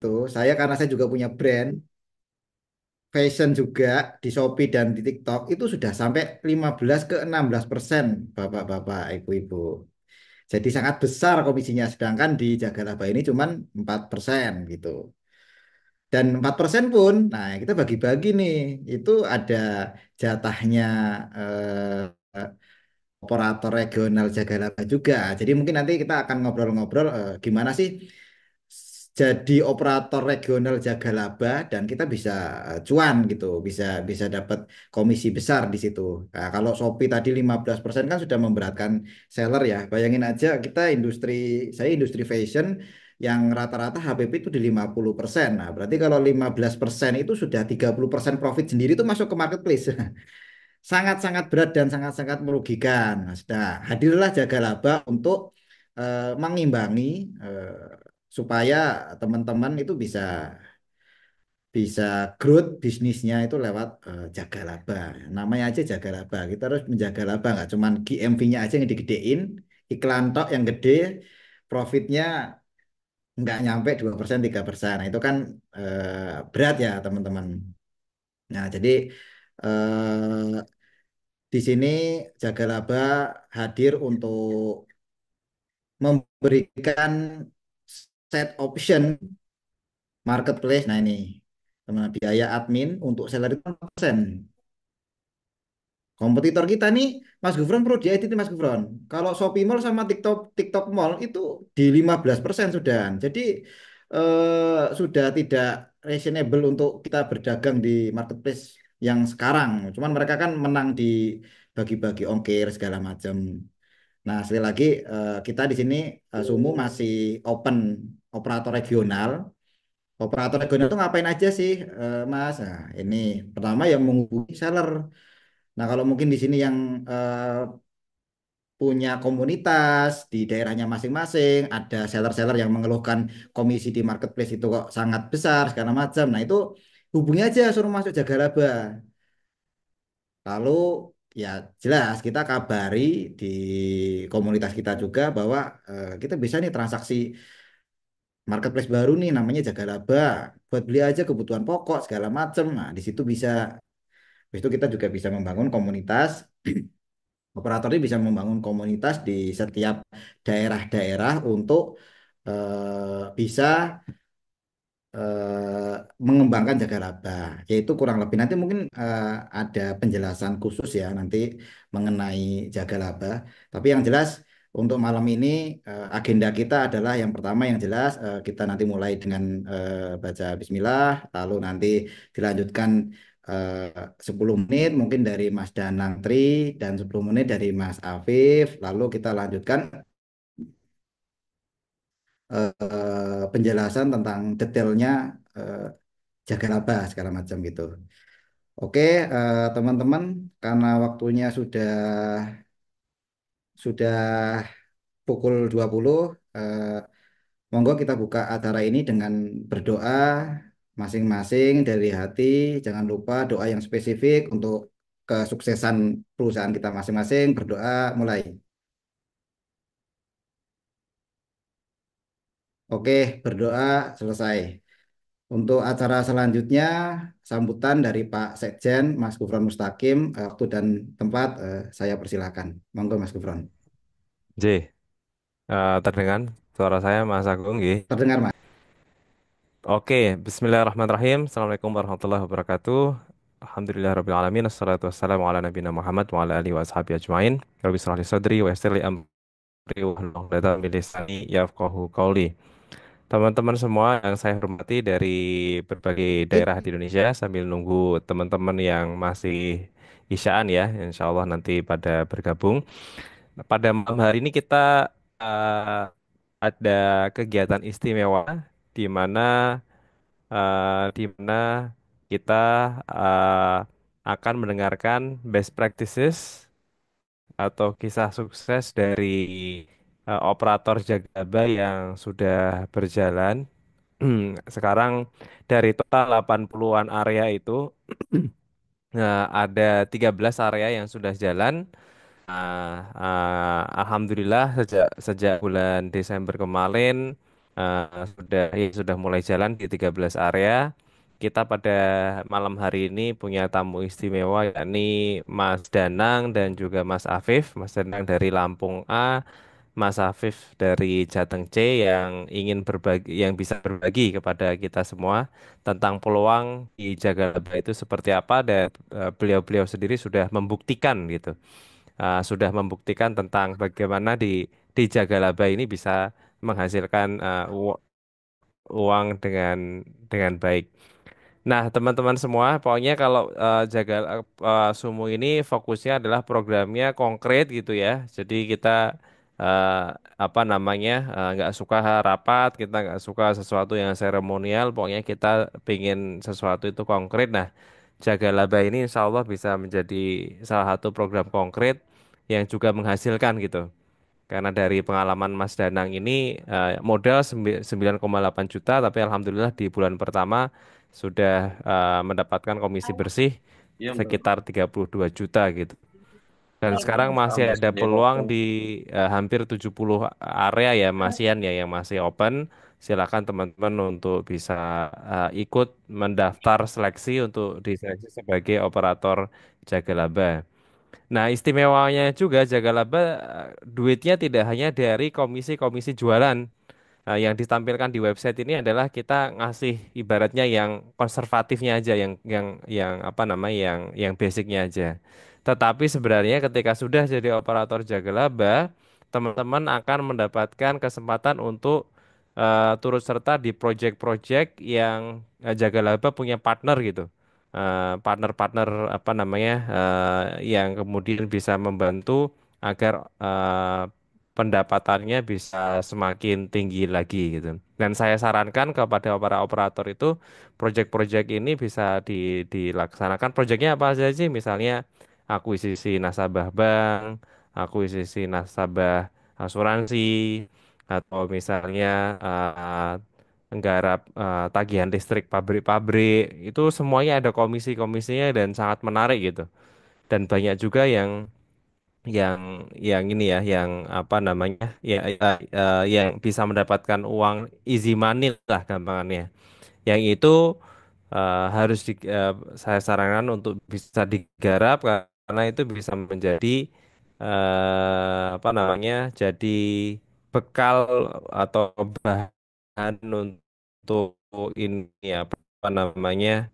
itu. Saya karena saya juga punya brand fashion juga di Shopee dan di TikTok itu sudah sampai 15 ke 16%, Bapak-bapak, Ibu-ibu. Jadi sangat besar komisinya, sedangkan di Jagalaba ini cuman 4% gitu. Dan 4% pun, nah kita bagi-bagi nih, itu ada jatahnya eh, operator regional Jagalaba juga. Jadi mungkin nanti kita akan ngobrol-ngobrol gimana sih jadi operator regional Jagalaba dan kita bisa cuan gitu, bisa bisa dapat komisi besar di situ. Nah, kalau Shopee tadi 15% kan sudah memberatkan seller ya. Bayangin aja kita saya industri fashion yang rata-rata HPP itu di 50%. Nah, berarti kalau 15% itu sudah 30% profit sendiri itu masuk ke marketplace. Sangat-sangat berat dan sangat-sangat merugikan. Nah, hadirlah Jagalaba untuk mengimbangi supaya teman-teman itu bisa bisa growth bisnisnya itu lewat Jagalaba. Namanya aja Jagalaba. Kita harus menjaga laba, nggak cuman GMV-nya aja yang digedein, iklan tok yang gede, profitnya nggak nyampe 2% 3%. Nah, itu kan berat ya teman-teman. Nah, jadi di sini Jagalaba hadir untuk memberikan set option marketplace. Nah ini teman biaya admin untuk seller itu 0%. Kompetitor kita nih, Mas Gufron perlu diedit nih, Mas Gufron. Kalau Shopee Mall sama TikTok TikTok Mall itu di 15% sudah. Jadi sudah tidak reasonable untuk kita berdagang di marketplace yang sekarang. Cuman mereka kan menang di bagi-bagi ongkir segala macam. Nah, sekali lagi kita di sini Sumu masih open operator regional. Operator regional itu ngapain aja sih, Mas? Nah, ini pertama yang menghubungi seller. Nah, kalau mungkin di sini yang punya komunitas di daerahnya masing-masing, ada seller-seller yang mengeluhkan komisi di marketplace itu kok sangat besar segala macam. Nah, itu hubungi aja suruh masuk Jagalaba. Lalu ya jelas kita kabari di komunitas kita juga bahwa kita bisa nih transaksi marketplace baru nih namanya Jagalaba buat beli aja kebutuhan pokok segala macam. Nah, di situ bisa. Habis itu kita juga bisa membangun komunitas. Operator ini bisa membangun komunitas di setiap daerah-daerah untuk bisa mengembangkan Jagalaba, yaitu kurang lebih nanti mungkin ada penjelasan khusus ya nanti mengenai Jagalaba. Tapi yang jelas untuk malam ini agenda kita adalah yang pertama yang jelas kita nanti mulai dengan baca Bismillah, lalu nanti dilanjutkan 10 menit mungkin dari Mas Danang Tri dan 10 menit dari Mas Afif, lalu kita lanjutkan penjelasan tentang detailnya eh, Jagalaba segala macam gitu. Oke, teman-teman, karena waktunya sudah pukul 20, eh, monggo kita buka acara ini dengan berdoa masing-masing dari hati. Jangan lupa doa yang spesifik untuk kesuksesan perusahaan kita masing-masing. Berdoa mulai. Oke, berdoa selesai. Untuk acara selanjutnya, sambutan dari Pak Sekjen, Mas Gufron Mustaqim, waktu dan tempat saya persilakan. Monggo Mas Gufron. J, terdengar suara saya Mas Agung, nggih. Terdengar Mas? Oke, Bismillahirrahmanirrahim. Assalamualaikum warahmatullahi wabarakatuh. Alhamdulillahirrahmanirrahim. Assalatu wassalamu ala nabiyina Muhammad wa ala alihi wa ashabihi ajmain. Rabbi shrah li sadri wa yassir li amri wahlul 'uqdatam min lisani yafqahu qawli. Teman-teman semua yang saya hormati dari berbagai daerah di Indonesia, sambil nunggu teman-teman yang masih isyaan ya, insya Allah nanti pada bergabung. Pada malam hari ini kita ada kegiatan istimewa di mana kita eh, akan mendengarkan best practices atau kisah sukses dari operator Jagaba yang sudah berjalan. Sekarang dari total 80-an area itu ada 13 area yang sudah jalan. Alhamdulillah sejak sejak bulan Desember kemarin sudah mulai jalan di 13 area. Kita pada malam hari ini punya tamu istimewa yakni Mas Danang dan juga Mas Afif. Mas Danang dari Lampung A, Mas Afif dari Jateng C yang ingin berbagi, yang bisa berbagi kepada kita semua tentang peluang di Jagalaba itu seperti apa dan beliau-beliau sendiri sudah membuktikan gitu. Sudah membuktikan tentang bagaimana di Jagalaba ini bisa menghasilkan uang dengan baik. Nah, teman-teman semua, pokoknya kalau Sumu ini fokusnya adalah programnya konkret gitu ya. Jadi kita eh, apa namanya nggak suka rapat, kita nggak suka sesuatu yang seremonial. Pokoknya kita pengen sesuatu itu konkret. Nah, Jaga Laba ini insya Allah bisa menjadi salah satu program konkret yang juga menghasilkan gitu. Karena dari pengalaman Mas Danang ini modal 9,8 juta, tapi alhamdulillah di bulan pertama sudah mendapatkan komisi bersih Iya, Mbak. sekitar 32 juta gitu. Dan sekarang Sama masih Mas ada peluang Heroto. di hampir 70 area ya Mas Ian ya yang masih open. Silakan teman-teman untuk bisa ikut mendaftar seleksi untuk diseleksi sebagai operator jaga laba. Nah, istimewanya juga Jagalaba duitnya tidak hanya dari komisi-komisi jualan. Nah, yang ditampilkan di website ini adalah kita ngasih ibaratnya yang konservatifnya aja, yang apa namanya, yang basicnya aja. Tetapi sebenarnya ketika sudah jadi operator Jagalaba, teman-teman akan mendapatkan kesempatan untuk turut serta di project-project yang Jagalaba punya partner gitu. Partner-partner apa namanya yang kemudian bisa membantu agar pendapatannya bisa semakin tinggi lagi gitu. Dan saya sarankan kepada para operator itu project-project ini bisa dilaksanakan. Projectnya apa aja sih? Misalnya akuisisi nasabah bank, akuisisi nasabah asuransi, atau misalnya menggarap tagihan listrik pabrik-pabrik. Itu semuanya ada komisi-komisinya dan sangat menarik gitu. Dan banyak juga yang ini ya yang apa namanya yang bisa mendapatkan uang easy money lah gampangannya yang itu saya sarankan untuk bisa digarap karena itu bisa menjadi apa namanya jadi bekal atau bahan untuk ini apa namanya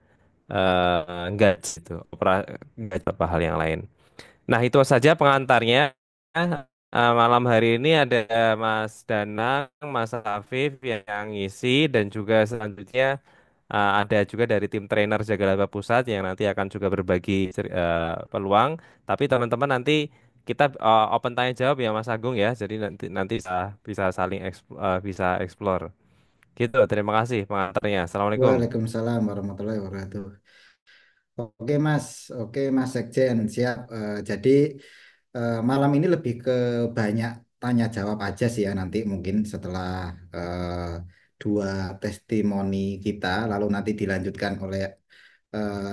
enggak itu enggak apa hal yang lain. Nah, itu saja pengantarnya. Malam hari ini ada Mas Danang, Mas Afif yang ngisi dan juga selanjutnya ada juga dari tim trainer Jagalaba Pusat yang nanti akan juga berbagi peluang. Tapi teman-teman nanti kita open tanya jawab ya Mas Agung ya. Jadi nanti nanti bisa bisa saling bisa explore. Gitu. Terima kasih pengantarnya. Assalamualaikum. Waalaikumsalam warahmatullahi wabarakatuh. Oke Mas Sekjen, siap. Jadi malam ini lebih ke banyak tanya jawab aja sih ya nanti mungkin setelah dua testimoni kita, lalu nanti dilanjutkan oleh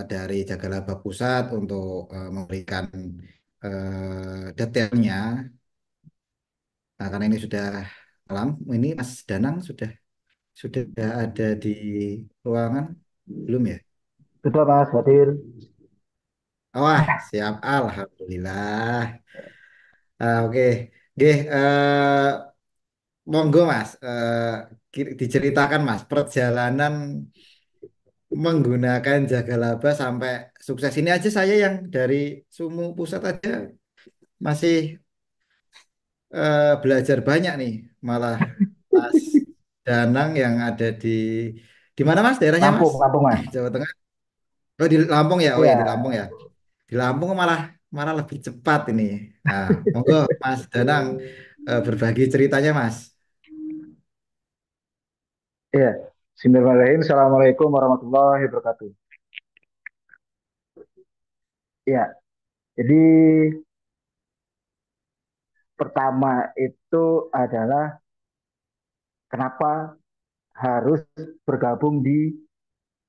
dari Jagalaba Pusat untuk memberikan detailnya. Nah, karena ini sudah malam, ini Mas Danang sudah ada di ruangan belum ya? Sudah Mas hadir. Wah, siap. Alhamdulillah. Oke. Oke, monggo Mas. Diceritakan Mas, perjalanan menggunakan Jagalaba sampai sukses ini aja saya yang dari Sumu Pusat aja masih belajar banyak nih. Malah Mas Danang yang ada di mana Mas daerahnya Mas? Lampung, Lampung Mas. Jawa Tengah. Oh di Lampung ya. Oh ya Iya, di Lampung ya. Di Lampung malah malah lebih cepat ini. Nah, monggo Mas Danang berbagi ceritanya Mas. iya. Bismillahirrahmanirrahim. Assalamualaikum warahmatullahi wabarakatuh. Iya, jadi pertama itu adalah kenapa harus bergabung di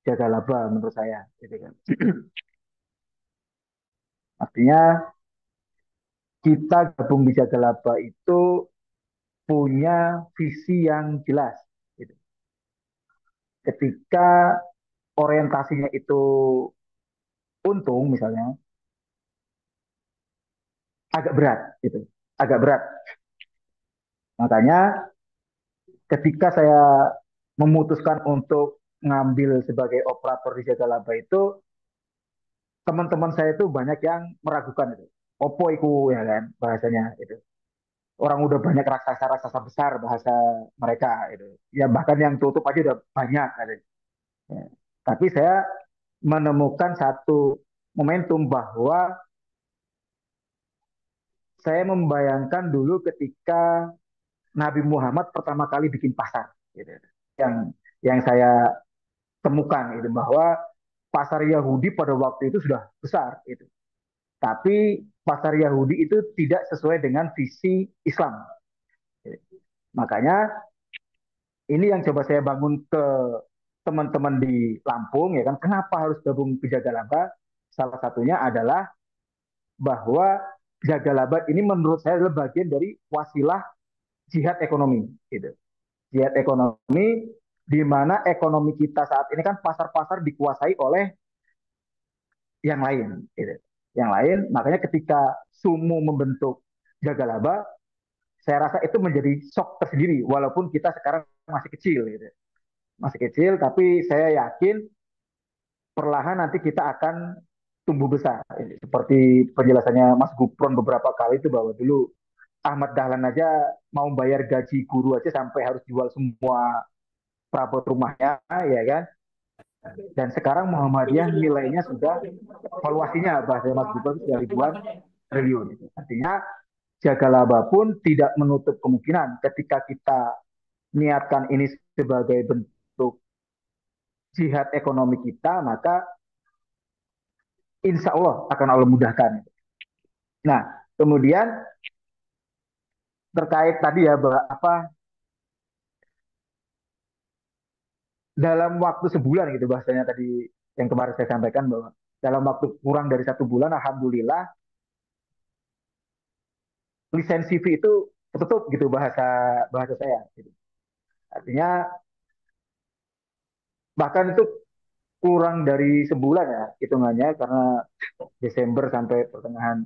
Jagalaba menurut saya, gitu kan. Artinya kita gabung di Jagalaba itu punya visi yang jelas, ketika orientasinya itu untung misalnya, agak berat gitu, agak berat. Makanya ketika saya memutuskan untuk ngambil sebagai operator di Jagalaba itu, teman-teman saya itu banyak yang meragukan itu. Opo iku ya kan bahasanya itu. Orang udah banyak raksasa-raksasa besar bahasa mereka itu. Ya bahkan yang tutup aja udah banyak ada. Ya. Tapi saya menemukan satu momentum bahwa saya membayangkan dulu ketika Nabi Muhammad pertama kali bikin pasar gitu. Yang saya temukan itu bahwa pasar Yahudi pada waktu itu sudah besar itu. Tapi pasar Yahudi itu tidak sesuai dengan visi Islam. Makanya ini yang coba saya bangun ke teman-teman di Lampung ya kan. Kenapa harus gabung ke Jagalaba? Salah satunya adalah bahwa Jagalaba ini menurut saya adalah bagian dari wasilah jihad ekonomi gitu. Jihad ekonomi di mana ekonomi kita saat ini kan pasar-pasar dikuasai oleh yang lain gitu. Yang lain, makanya ketika Sumu membentuk Jagalaba, saya rasa itu menjadi shock tersendiri walaupun kita sekarang masih kecil gitu. Masih kecil tapi saya yakin perlahan nanti kita akan tumbuh besar. Seperti penjelasannya Mas Gupron beberapa kali itu bahwa dulu Ahmad Dahlan aja mau bayar gaji guru aja sampai harus jual semua perabot rumahnya ya kan. Dan sekarang Muhammadiyah nilainya sudah valuasinya bahasa Mas Gupron sudah ribuan triliun. Artinya Jagalaba pun tidak menutup kemungkinan ketika kita niatkan ini sebagai bentuk jihad ekonomi kita, maka insya Allah akan Allah mudahkan. Nah, kemudian terkait tadi ya bahwa apa dalam waktu sebulan gitu bahasanya tadi yang kemarin saya sampaikan bahwa dalam waktu kurang dari 1 bulan, alhamdulillah lisensi fee itu tertutup gitu bahasa bahasa saya. Gitu. Artinya bahkan itu kurang dari sebulan ya hitungannya karena Desember sampai pertengahan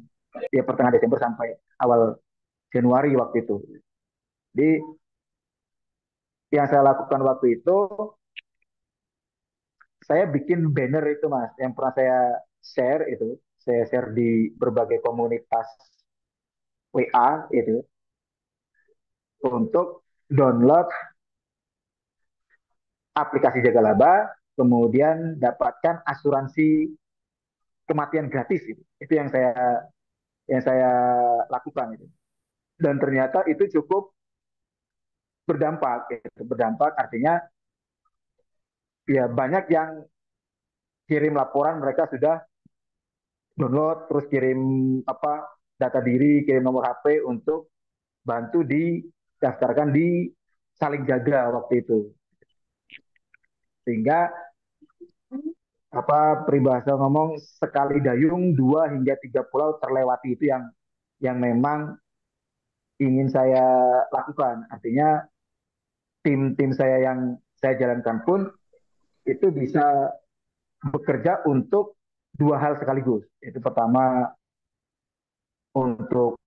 Desember sampai awal Januari waktu itu. Jadi yang saya lakukan waktu itu saya bikin banner itu mas yang pernah saya share di berbagai komunitas WA itu untuk download aplikasi Jagalaba kemudian dapatkan asuransi kematian gratis itu yang saya lakukan itu dan ternyata itu cukup berdampak gitu. Berdampak artinya ya banyak yang kirim laporan mereka sudah download terus kirim apa data diri kirim nomor HP untuk bantu didaftarkan di saling jaga waktu itu sehingga apa peribahasa ngomong sekali dayung 2 hingga 3 pulau terlewati itu yang memang ingin saya lakukan artinya tim-tim saya yang saya jalankan pun itu bisa bekerja untuk 2 hal sekaligus itu pertama untuk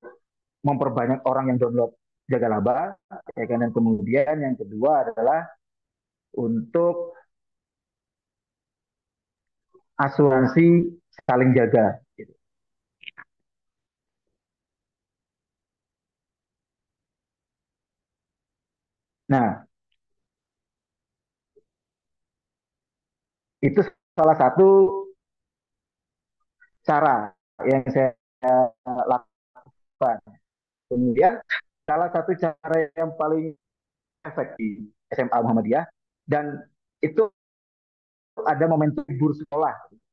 memperbanyak orang yang download Jagalaba ya kan dan kemudian yang kedua adalah untuk asuransi saling jaga. Gitu. Nah, itu salah satu cara yang saya lakukan. Kemudian salah satu cara yang paling efektif SMA Muhammadiyah dan itu ada momentum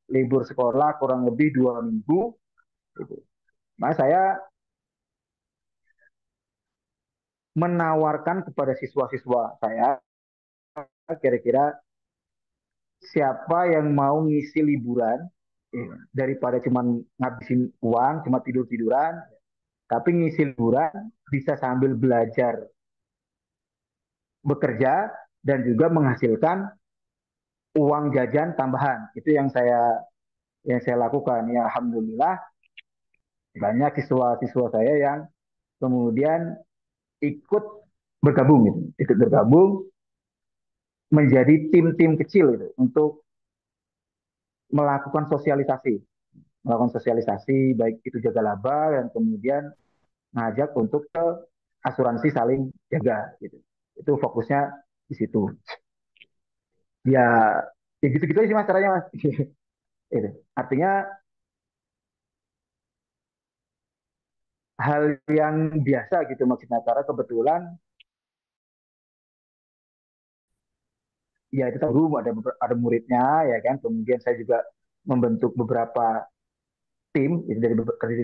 libur sekolah kurang lebih 2 minggu. Gitu. Nah, saya menawarkan kepada siswa-siswa saya kira-kira siapa yang mau ngisi liburan daripada cuma ngabisin uang, cuma tidur-tiduran, tapi ngisi liburan bisa sambil belajar bekerja dan juga menghasilkan uang jajan tambahan. Itu yang saya lakukan. Ya alhamdulillah banyak siswa-siswa saya yang kemudian ikut bergabung gitu, ikut bergabung menjadi tim-tim kecil itu untuk melakukan sosialisasi, baik itu jaga laba dan kemudian ngajak untuk ke asuransi saling jaga gitu. Itu fokusnya di situ. Ya, ya gitu-gitu aja sih mas caranya mas. Itu. Artinya hal yang biasa gitu maksudnya karena kebetulan ya itu guru ada muridnya ya kan. Kemudian saya juga membentuk beberapa tim itu dari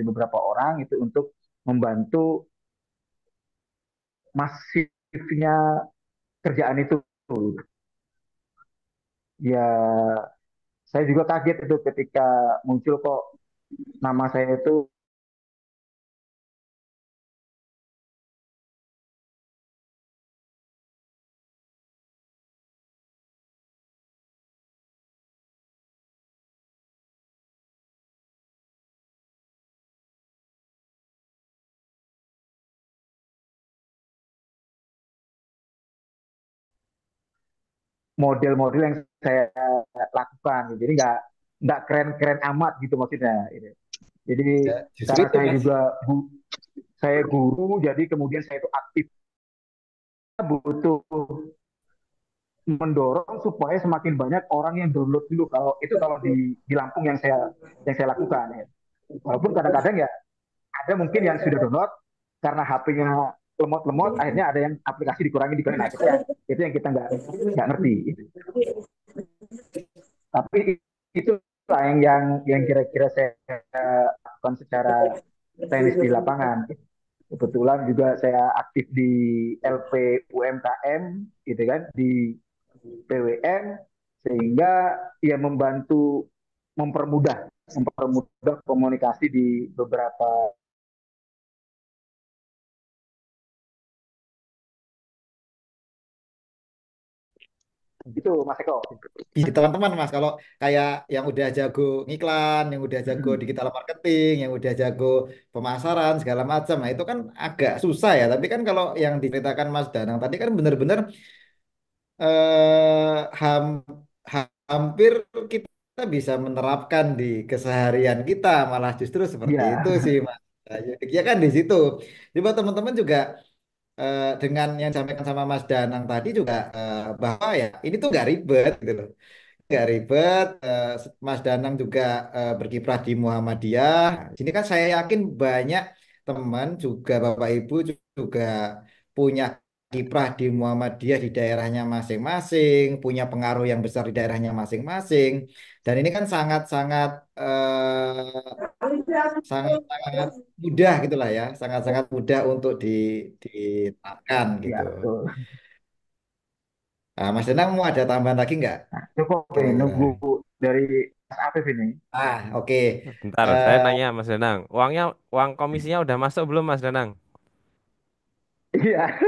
beberapa orang itu untuk membantu masifnya kerjaan itu. Ya saya juga kaget itu ketika muncul kok nama saya itu model-model yang saya lakukan gitu. Jadi nggak keren-keren amat gitu maksudnya gitu. Jadi Ya, justru karena itu mas. saya guru jadi kemudian saya itu aktif butuh mendorong supaya semakin banyak orang yang download dulu kalau di Lampung yang saya lakukan ya. Walaupun kadang-kadang ya ada mungkin yang sudah download karena HP-nya lemot-lemot akhirnya ada yang aplikasi dikurangi nah itu yang kita nggak ngerti gitu. Tapi itu lah yang kira-kira saya lakukan secara teknis di lapangan. Kebetulan juga saya aktif di LP UMKM gitu kan di PWN sehingga ya mempermudah mempermudah komunikasi di beberapa itu Mas Eko. Jadi teman-teman mas, kalau kayak yang udah jago ngiklan, yang udah jago digital marketing, yang udah jago pemasaran segala macam, nah itu kan agak susah ya. Tapi kan kalau yang diceritakan Mas Danang tadi kan benar-benar ham, hampir kita bisa menerapkan di keseharian kita, malah justru seperti Ya, itu sih Mas. Nah, ya kan di situ. Jadi buat teman-teman juga dengan yang disampaikan sama Mas Danang tadi juga bahwa ya ini tuh nggak ribet gitu loh. Nggak ribet. Mas Danang juga berkiprah di Muhammadiyah. Sini kan saya yakin banyak teman juga Bapak Ibu juga punya kiprah di Muhammadiyah di daerahnya masing-masing, punya pengaruh yang besar di daerahnya masing-masing. Dan ini kan sangat-sangat sangat-sangat mudah gitulah ya, sangat-sangat mudah untuk diterapkan gitu. ya betul. Nah, Mas Danang mau ada tambahan lagi nggak Nah, cukup ini kira-kira? nunggu dari Mas Afif ini. Oke. Bentar, saya Eh, nanya Mas Danang, uang komisinya udah masuk belum Mas Danang? Iya,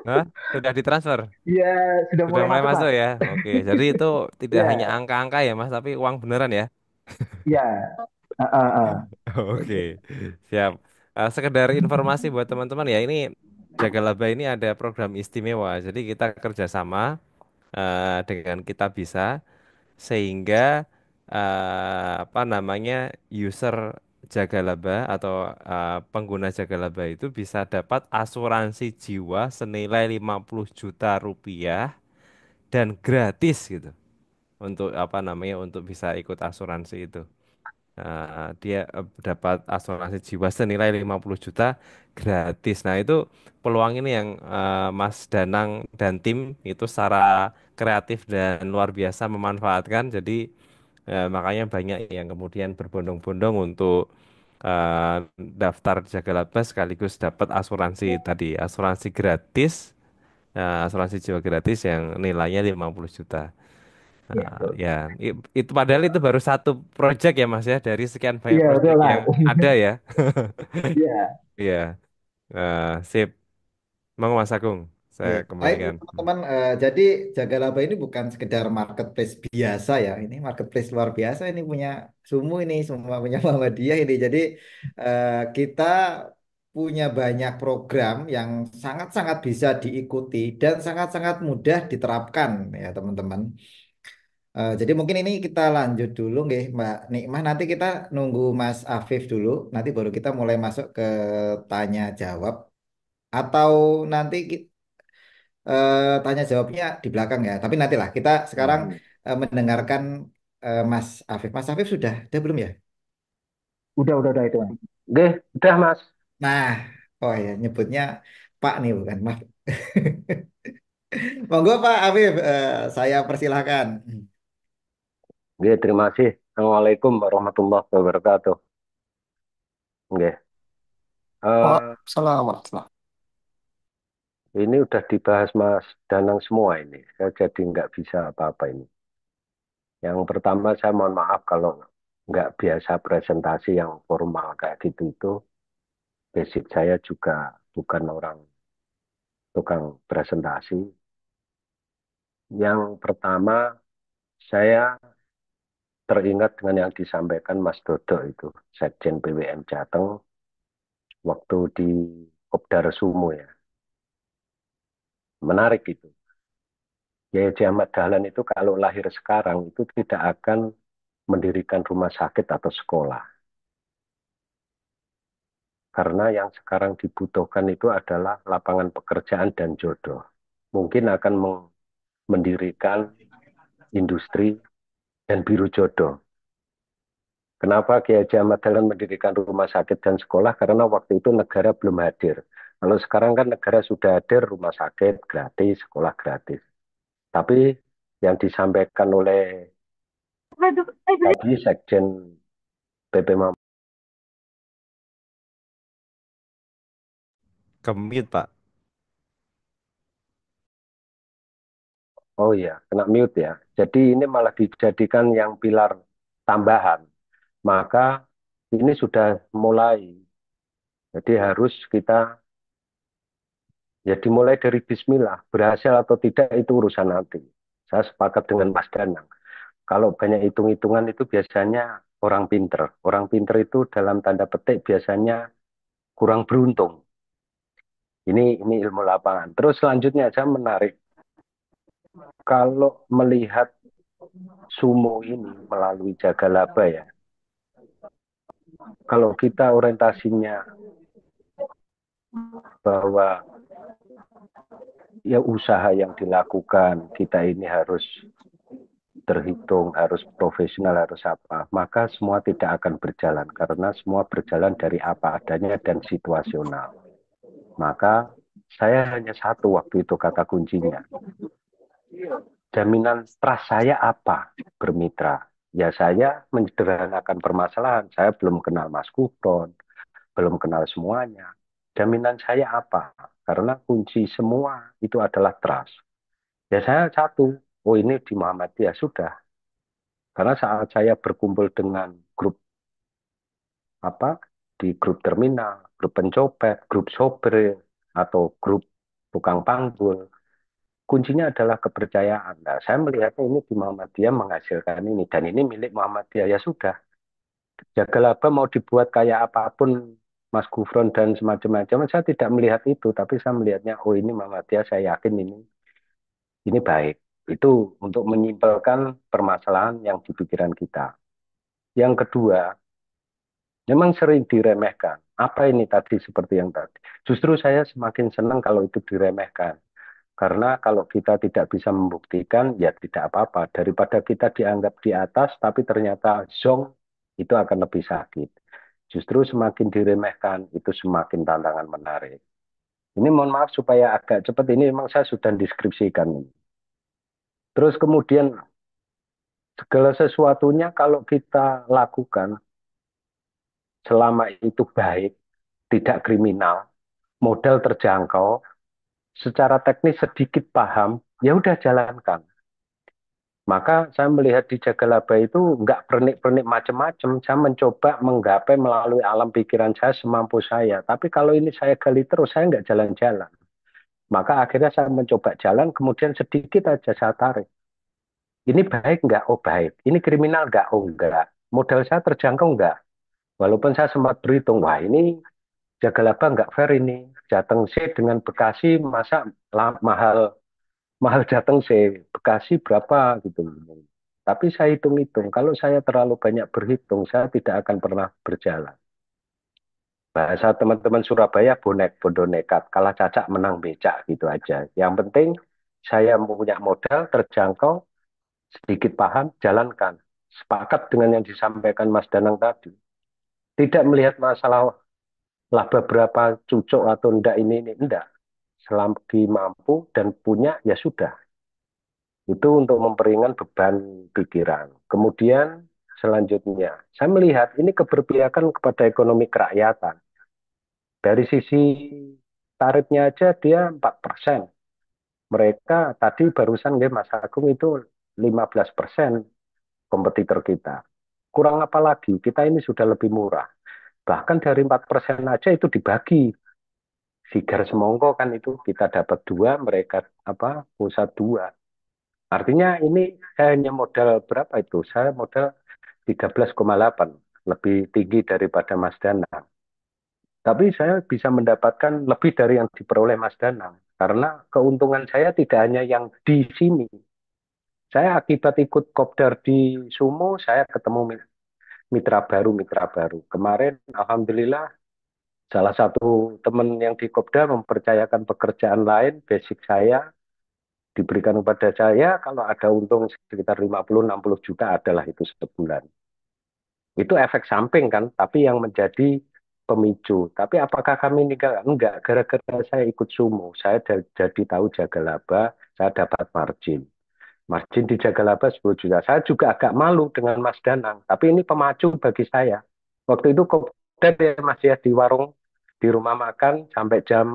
Hah? Sudah ditransfer? iya sudah Sudah mulai mulai masuk masuk Mas. ya? Oke, jadi itu tidak hanya Iya, angka-angka ya Mas, tapi uang beneran ya? iya. Heeh, heeh. Oke, siap. Sekedar informasi buat teman-teman ya, ini Jaga Laba ini ada program istimewa. Jadi kita kerjasama dengan Kita Bisa sehingga apa namanya user Jagalaba atau pengguna Jagalaba itu bisa dapat asuransi jiwa senilai 50 juta rupiah dan gratis gitu untuk apa namanya untuk bisa ikut asuransi itu. Dia dapat asuransi jiwa senilai 50 juta gratis. Nah, itu peluang ini yang Mas Danang dan tim itu secara kreatif dan luar biasa memanfaatkan. Jadi makanya banyak yang kemudian berbondong-bondong untuk daftar jaga laba sekaligus dapat asuransi tadi, asuransi gratis, asuransi jiwa gratis yang nilainya 50 juta. Iya, Nah, betul. ya, itu padahal itu baru satu project ya Mas ya dari sekian banyak Iya, betul project Mas. yang ada ya. Iya. Iya, sip. Mau Mas Agung. Saya Ya, baik kembalikan. teman-teman. Jadi Jaga Laba ini bukan sekedar marketplace biasa ya. Ini marketplace luar biasa. Ini punya Sumu ini, semua punya Muhammadiyah ini. Jadi kita punya banyak program yang sangat-sangat bisa diikuti dan sangat-sangat mudah diterapkan ya teman-teman. Jadi mungkin ini kita lanjut dulu nggih Mbak Nikmah. Nanti kita nunggu Mas Afif dulu. Nanti baru kita mulai masuk ke tanya jawab. Atau nanti tanya jawabnya di belakang ya. Tapi nantilah kita sekarang Mhm. mendengarkan Mas Afif. Mas Afif sudah belum ya? Udah itu. Oke, udah Mas. Nah, oh ya nyebutnya Pak nih bukan Mas. Monggo Pak Afif, saya persilahkan. Oke, terima kasih. Assalamualaikum warahmatullahi wabarakatuh. Oke. Eh, Waalaikumsalam. ini udah dibahas Mas Danang semua ini. Saya jadi nggak bisa apa-apa ini. Yang pertama saya mohon maaf kalau nggak biasa presentasi yang formal kayak gitu itu. Basic saya juga bukan orang tukang presentasi. Yang pertama saya teringat dengan yang disampaikan Mas Dodo itu, Sekjen PWM Jateng, waktu di Kopdar Sumo ya. Menarik itu. Yai Ahmad Dahlan itu kalau lahir sekarang itu tidak akan mendirikan rumah sakit atau sekolah. Karena yang sekarang dibutuhkan itu adalah lapangan pekerjaan dan jodoh. Mungkin akan mendirikan industri dan biru jodoh. Kenapa Kiai Haji Ahmad Dahlan mendirikan rumah sakit dan sekolah? Karena waktu itu negara belum hadir. Kalau sekarang kan negara sudah hadir, rumah sakit gratis, sekolah gratis. Tapi yang disampaikan oleh tadi Sekjen PP Muhammad, Kemit, Pak. oh iya, kena mute ya. Jadi ini malah dijadikan yang pilar tambahan. Maka ini sudah mulai. Jadi harus kita ya dimulai dari bismillah. Berhasil atau tidak itu urusan nanti. Saya sepakat dengan Mas Danang. Kalau banyak hitung-hitungan itu biasanya orang pinter. Orang pinter itu dalam tanda petik biasanya kurang beruntung. Ini ilmu lapangan. Terus selanjutnya saya menarik. Kalau melihat sumo ini melalui Jagalaba ya. Kalau kita orientasinya bahwa ya usaha yang dilakukan, kita ini harus terhitung, harus profesional, harus apa, maka semua tidak akan berjalan karena semua berjalan dari apa adanya dan situasional. Maka saya hanya satu waktu itu kata kuncinya. Jaminan trust saya apa bermitra? Ya saya menyederhanakan permasalahan. Saya belum kenal Mas Gufron, belum kenal semuanya. Jaminan saya apa? Karena kunci semua itu adalah trust. Ya saya satu, oh ini di Muhammadiyah sudah. Karena saat saya berkumpul dengan grup apa di grup terminal, grup pencopet, grup sopir atau grup tukang panggul, kuncinya adalah kepercayaan. Nah, saya melihatnya ini di Muhammadiyah menghasilkan ini dan ini milik Muhammadiyah ya sudah. Jagalaba mau dibuat kayak apapun Mas Gufron dan semacam-macam, saya tidak melihat itu, tapi saya melihatnya oh ini Muhammadiyah, saya yakin ini baik. Itu untuk menyimpulkan permasalahan yang di pikiran kita. Yang kedua, memang sering diremehkan. Apa ini tadi seperti yang tadi? Justru saya semakin senang kalau itu diremehkan. Karena kalau kita tidak bisa membuktikan, ya tidak apa-apa. Daripada kita dianggap di atas, tapi ternyata zong, itu akan lebih sakit. Justru semakin diremehkan, itu semakin tantangan menarik. Ini mohon maaf supaya agak cepat, ini memang saya sudah deskripsikan. Terus kemudian, segala sesuatunya kalau kita lakukan, selama itu baik, tidak kriminal, modal terjangkau, secara teknis sedikit paham, ya udah jalankan. Maka saya melihat di Jagalaba itu nggak pernik-pernik macam-macam. Saya mencoba menggapai melalui alam pikiran saya semampu saya. Tapi kalau ini saya gali terus, saya nggak jalan-jalan. Maka akhirnya saya mencoba jalan, kemudian sedikit aja saya tarik. Ini baik nggak? Oh baik. Ini kriminal nggak? Oh enggak. Modal saya terjangkau nggak? Walaupun saya sempat berhitung, wah ini jaga laba nggak fair ini. Jateng C dengan Bekasi masa mahal mahal Jateng C. Bekasi berapa gitu. Tapi saya hitung-hitung, kalau saya terlalu banyak berhitung, saya tidak akan pernah berjalan. Bahasa teman-teman Surabaya bonek bodoh nekat, kalah cacak menang becak gitu aja. Yang penting saya punya modal terjangkau, sedikit paham, jalankan. Sepakat dengan yang disampaikan Mas Danang tadi. Tidak melihat masalah laba berapa cucuk atau enggak ini enggak. Selagi mampu dan punya ya sudah. Itu untuk memperingan beban pikiran. Kemudian selanjutnya, saya melihat ini keberpihakan kepada ekonomi kerakyatan. Dari sisi tarifnya aja dia 4%. Mereka tadi barusan ya Mas Agung itu 15% kompetitor kita. Kurang apa lagi? Kita ini sudah lebih murah. Bahkan dari 4% aja itu dibagi. Sigar semongko kan itu kita dapat dua, mereka apa pusat dua. Artinya ini saya hanya modal berapa itu? Saya modal 13,8, lebih tinggi daripada Mas Danang. Tapi saya bisa mendapatkan lebih dari yang diperoleh Mas Danang. Karena keuntungan saya tidak hanya yang di sini. Saya akibat ikut kopdar di Sumo, saya ketemu mitra baru. Kemarin, Alhamdulillah, salah satu teman yang di Kopdar mempercayakan pekerjaan lain, basic saya, diberikan kepada saya, kalau ada untung sekitar 50-60 juta adalah itu sebulan. Itu efek samping kan, tapi yang menjadi pemicu. Tapi apakah kami nikah? Enggak, gara-gara saya ikut sumo, saya jadi tahu jaga laba, saya dapat margin. Margin di jaga laba 10 juta. Saya juga agak malu dengan Mas Danang, tapi ini pemacu bagi saya. Waktu itu kopdar ya Mas ya, di warung, di rumah makan sampai jam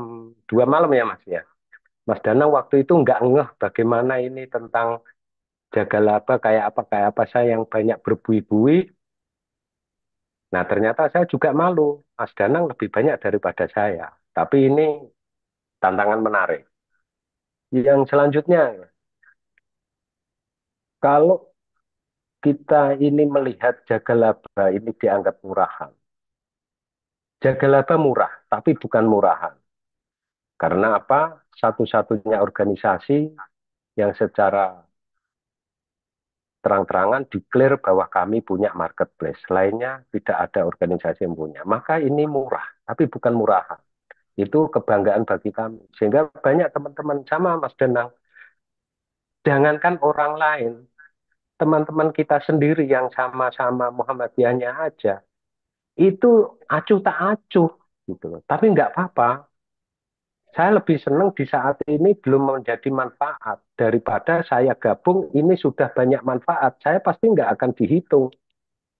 2 malam ya Mas ya. Mas Danang waktu itu nggak ngeh bagaimana ini tentang jaga laba kayak apa saya yang banyak berbuih-buih. Nah, ternyata saya juga malu. Mas Danang lebih banyak daripada saya. Tapi ini tantangan menarik. Yang selanjutnya, kalau kita ini melihat jaga laba ini dianggap murahan. Jaga laba murah, tapi bukan murahan. Karena apa? Satu-satunya organisasi yang secara terang-terangan declare bahwa kami punya marketplace. Lainnya tidak ada organisasi yang punya. Maka ini murah, tapi bukan murahan. Itu kebanggaan bagi kami. Sehingga banyak teman-teman sama Mas Danang, jangankan orang lain, teman-teman kita sendiri yang sama-sama Muhammadiyahnya aja, itu acuh tak acuh gitu loh. Tapi nggak apa-apa. Saya lebih senang di saat ini belum menjadi manfaat daripada saya gabung ini sudah banyak manfaat. Saya pasti nggak akan dihitung.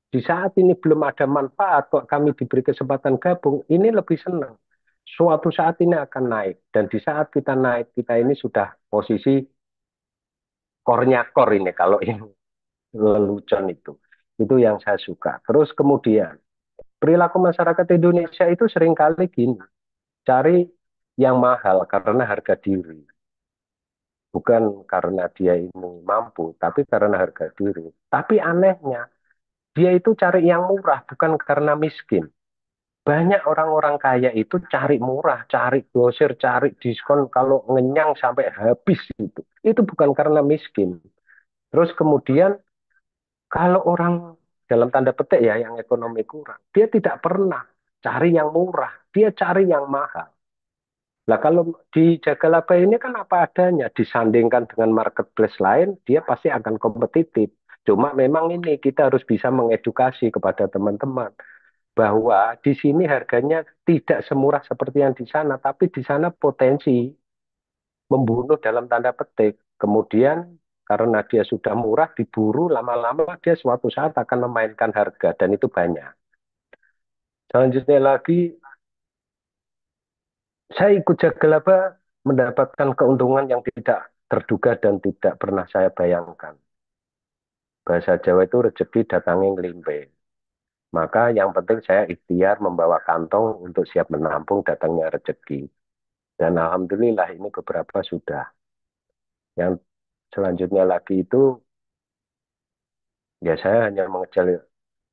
Di saat ini belum ada manfaat kok kami diberi kesempatan gabung, ini lebih senang. Suatu saat ini akan naik dan di saat kita naik kita ini sudah posisi kornya kor ini kalau yang lelucon itu yang saya suka. Terus kemudian perilaku masyarakat Indonesia itu seringkali gini, cari yang mahal karena harga diri, bukan karena dia ini mampu, tapi karena harga diri. Tapi anehnya dia itu cari yang murah bukan karena miskin. Banyak orang-orang kaya itu cari murah, cari grosir, cari diskon kalau ngenyang sampai habis itu. Itu bukan karena miskin. Terus kemudian kalau orang dalam tanda petik ya yang ekonomi kurang, dia tidak pernah cari yang murah, dia cari yang mahal. Nah kalau di Jagalaba ini kan apa adanya, disandingkan dengan marketplace lain, dia pasti akan kompetitif. Cuma memang ini kita harus bisa mengedukasi kepada teman-teman bahwa di sini harganya tidak semurah seperti yang di sana, tapi di sana potensi membunuh dalam tanda petik. Kemudian karena dia sudah murah, diburu lama-lama dia suatu saat akan memainkan harga dan itu banyak. Selanjutnya lagi, saya ikut jaga laba mendapatkan keuntungan yang tidak terduga dan tidak pernah saya bayangkan. Bahasa Jawa itu rezeki datangnya ngelimpe. Maka yang penting saya ikhtiar membawa kantong untuk siap menampung datangnya rezeki. Dan alhamdulillah ini beberapa sudah. Yang selanjutnya lagi itu ya saya hanya mengejar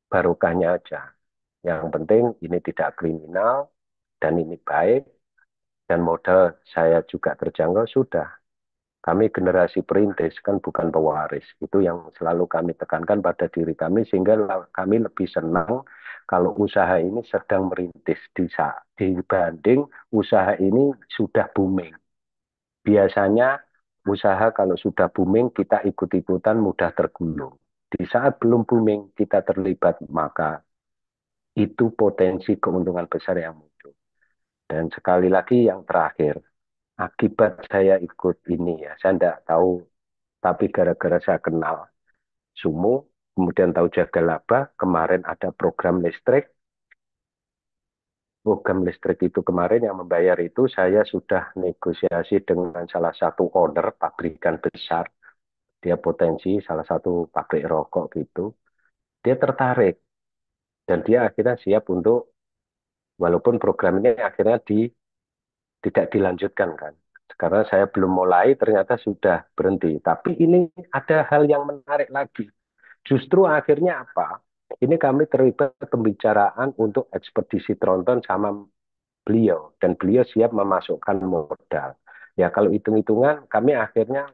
barokahnya aja. Yang penting ini tidak kriminal dan ini baik dan modal saya juga terjangkau sudah. Kami generasi perintis kan bukan pewaris. Itu yang selalu kami tekankan pada diri kami sehingga kami lebih senang kalau usaha ini sedang merintis dibanding usaha ini sudah booming. Biasanya usaha kalau sudah booming kita ikut-ikutan mudah tergulung. Di saat belum booming kita terlibat maka itu potensi keuntungan besar yang muncul. Dan sekali lagi yang terakhir, akibat saya ikut ini ya, saya tidak tahu, tapi gara-gara saya kenal Sumo, kemudian tahu Jaga Laba, kemarin ada program listrik itu kemarin yang membayar itu saya sudah negosiasi dengan salah satu owner pabrikan besar, dia potensi salah satu pabrik rokok gitu, dia tertarik dan dia akhirnya siap untuk walaupun program ini akhirnya tidak dilanjutkan kan. Karena saya belum mulai, ternyata sudah berhenti. Tapi ini ada hal yang menarik lagi. Justru akhirnya apa? Ini kami terlibat pembicaraan untuk ekspedisi tronton sama beliau. Dan beliau siap memasukkan modal. Ya kalau hitung-hitungan, kami akhirnya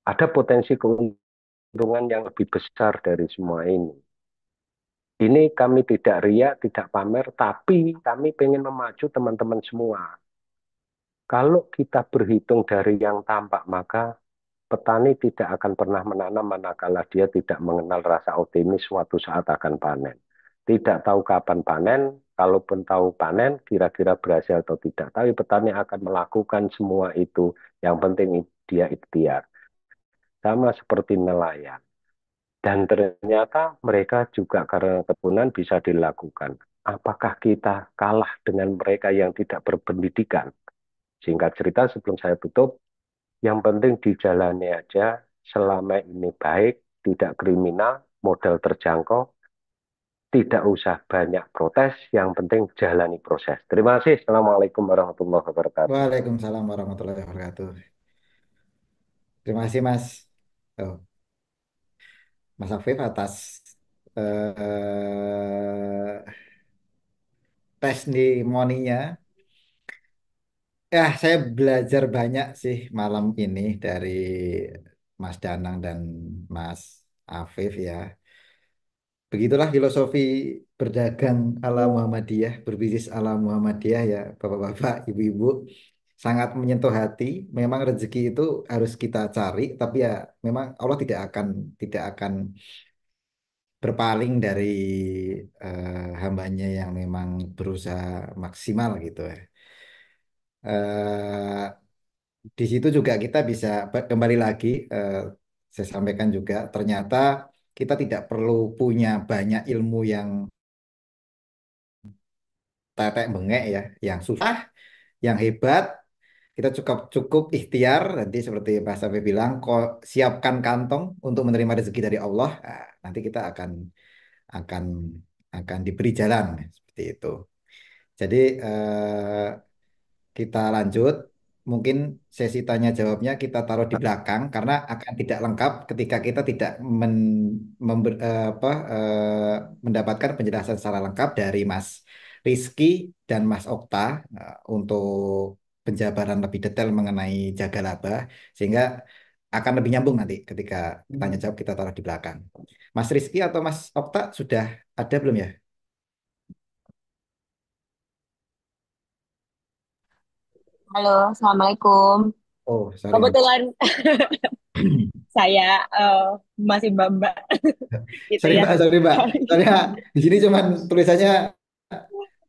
ada potensi keuntungan yang lebih besar dari semua ini. Ini kami tidak riak, tidak pamer, tapi kami ingin memacu teman-teman semua. Kalau kita berhitung dari yang tampak, maka petani tidak akan pernah menanam manakala dia tidak mengenal rasa optimis suatu saat akan panen. Tidak tahu kapan panen, kalaupun tahu panen, kira-kira berhasil atau tidak. Tapi petani akan melakukan semua itu. Yang penting dia ikhtiar. Sama seperti nelayan. Dan ternyata mereka juga karena keturunan bisa dilakukan. Apakah kita kalah dengan mereka yang tidak berpendidikan? Singkat cerita sebelum saya tutup, yang penting dijalani aja selama ini baik, tidak kriminal, modal terjangkau, tidak usah banyak protes, yang penting jalani proses. Terima kasih. Assalamualaikum warahmatullahi wabarakatuh. Waalaikumsalam warahmatullahi wabarakatuh. Terima kasih Mas. Oh, Mas Afif atas testimoninya. Ya, saya belajar banyak sih malam ini dari Mas Danang dan Mas Afif ya. Begitulah filosofi berdagang ala Muhammadiyah, berbisnis ala Muhammadiyah ya, Bapak-bapak, Ibu-ibu. Sangat menyentuh hati. Memang rezeki itu harus kita cari, tapi ya memang Allah tidak akan berpaling dari hambanya yang memang berusaha maksimal gitu ya. Eh, di situ juga kita bisa kembali lagi, saya sampaikan juga ternyata kita tidak perlu punya banyak ilmu yang tetek bengek ya, yang susah, yang hebat. Kita cukup cukup ikhtiar nanti seperti Pak Safi bilang, kok siapkan kantong untuk menerima rezeki dari Allah. Nah, nanti kita akan akan diberi jalan seperti itu. Jadi kita lanjut. Mungkin sesi tanya jawabnya kita taruh di belakang karena akan tidak lengkap ketika kita tidak mendapatkan penjelasan secara lengkap dari Mas Rizky dan Mas Okta untuk penjabaran lebih detail mengenai jaga laba sehingga akan lebih nyambung nanti ketika tanya jawab kita taruh di belakang. Mas Rizky atau Mas Okta sudah ada belum ya? Halo, Assalamualaikum. Oh, sorry Mas. Kebetulan saya masih Mbak gitu Sorry ya. Mbak, sorry Mbak. Soalnya di sini cuman tulisannya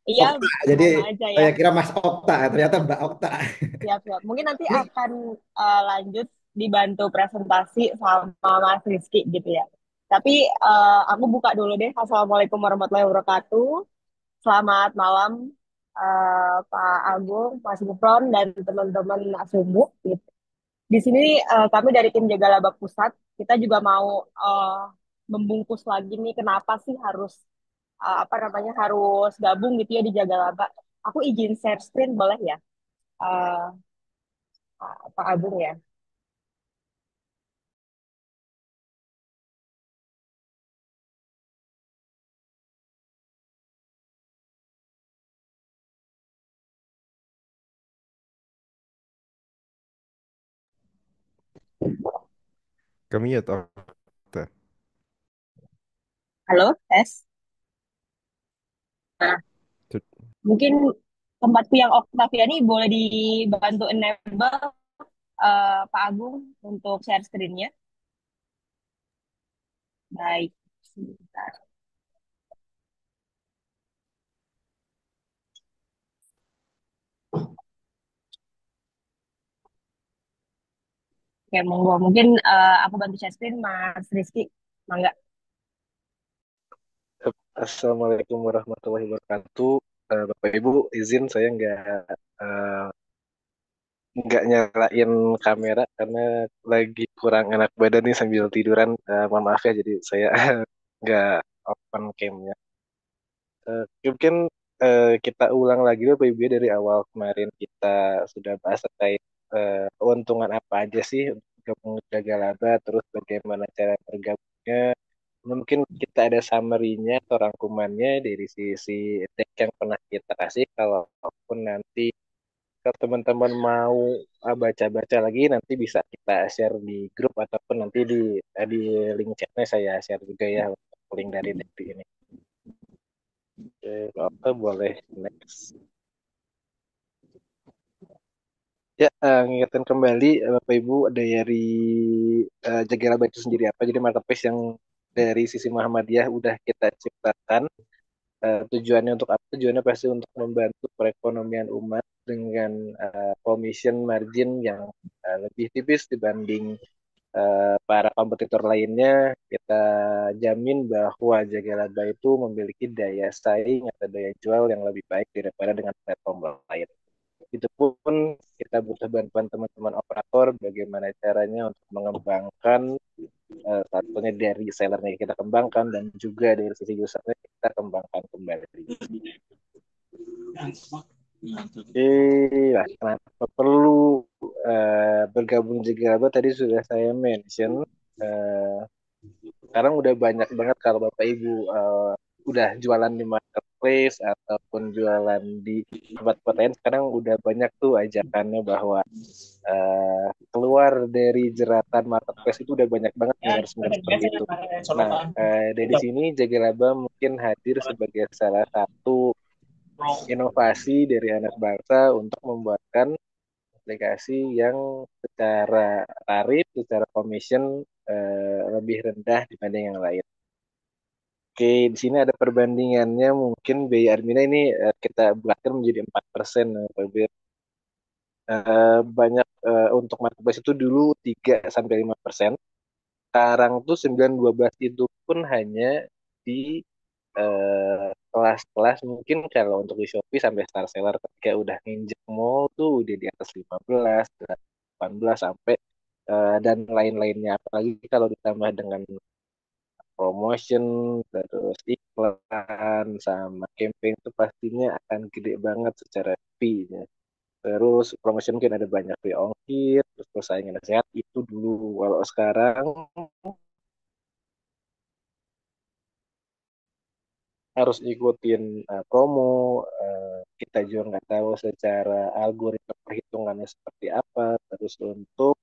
Iya, Okta, jadi sama aja ya. saya kira Mas Okta, ternyata Mbak Okta. Siap-siap. Mungkin nanti Ini, akan lanjut dibantu presentasi sama Mas Rizky gitu ya. Tapi aku buka dulu deh. Assalamualaikum warahmatullahi wabarakatuh. Selamat malam Pak Agung, Mas Gufron, dan teman-teman Asumu. Gitu. Di sini kami dari tim Jaga Laba Pusat, kita juga mau membungkus lagi nih kenapa sih harus apa namanya harus gabung gitu ya di Jaga Laba. Aku izin share screen boleh ya? eh, Pak Agung ya. Ke-mute, Okta. Halo, tes. Nah, mungkin tempatku yang Octavia ini boleh dibantu enable Pak Agung untuk share screen-nya. Baik, sebentar. Oke, monggo. Mungkin aku bantu share screen, Mas Rizky. Mangga. Assalamualaikum warahmatullahi wabarakatuh. Bapak Ibu, izin saya eh, nggak nyalain kamera karena lagi kurang enak badan nih sambil tiduran. Mohon maaf ya, jadi saya nggak open cam-nya. Mungkin kita ulang lagi Bapak Ibu ya, dari awal kemarin kita sudah bahas terkait keuntungan apa aja sih untuk gabung jaga laba, terus bagaimana cara bergabungnya. Mungkin kita ada summary-nya atau rangkumannya dari sisi deck yang pernah kita kasih. Kalaupun nanti kalau teman-teman mau baca-baca lagi, nanti bisa kita share di grup ataupun nanti di link chatnya saya share juga ya untuk link dari deck ini. Oke, kalau boleh next. Ya, ngingetin kembali Bapak Ibu dari Jaga Laba itu sendiri apa. Jadi marketplace yang dari sisi Muhammadiyah udah kita ciptakan. Tujuannya untuk apa? Tujuannya pasti untuk membantu perekonomian umat dengan commission margin yang lebih tipis dibanding para kompetitor lainnya. Kita jamin bahwa Jagalaba itu memiliki daya saing atau daya jual yang lebih baik daripada dengan platform lain. Itu pun kita butuh bantuan teman-teman operator bagaimana caranya untuk mengembangkan satunya dari sellernya kita kembangkan dan juga dari sisi usernya kita kembangkan kembali. Nah, kenapa perlu bergabung juga tadi sudah saya mention. eh, Sekarang udah banyak banget kalau Bapak Ibu udah jualan di marketplace ataupun jualan di tempat-tempat lain, sekarang udah banyak tuh ajakannya bahwa keluar dari jeratan marketplace itu udah banyak banget dengar seperti itu. Nah, dari sini Jagalaba mungkin hadir sebagai salah satu inovasi dari anak bangsa untuk membuatkan aplikasi yang secara tarif, secara commission lebih rendah dibanding yang lain. Oke, di sini ada perbandingannya. Mungkin biaya adminnya ini kita buatkan menjadi 4%. Banyak untuk marketplace itu dulu 3 sampai 5%. Sekarang tuh 9-12 itu pun hanya di kelas-kelas, mungkin kalau untuk di Shopee sampai Star Seller ketika udah nginjek mall tuh udah di atas 15, 18 sampai dan lain-lainnya. Apalagi kalau ditambah dengan promotion, terus iklan, sama campaign itu pastinya akan gede banget secara fee-nya. Terus promotion mungkin ada banyak free ongkir, terus persaingan sehat itu dulu. Kalau sekarang harus ikutin promo, kita juga nggak tahu secara algoritma perhitungannya seperti apa. Terus untuk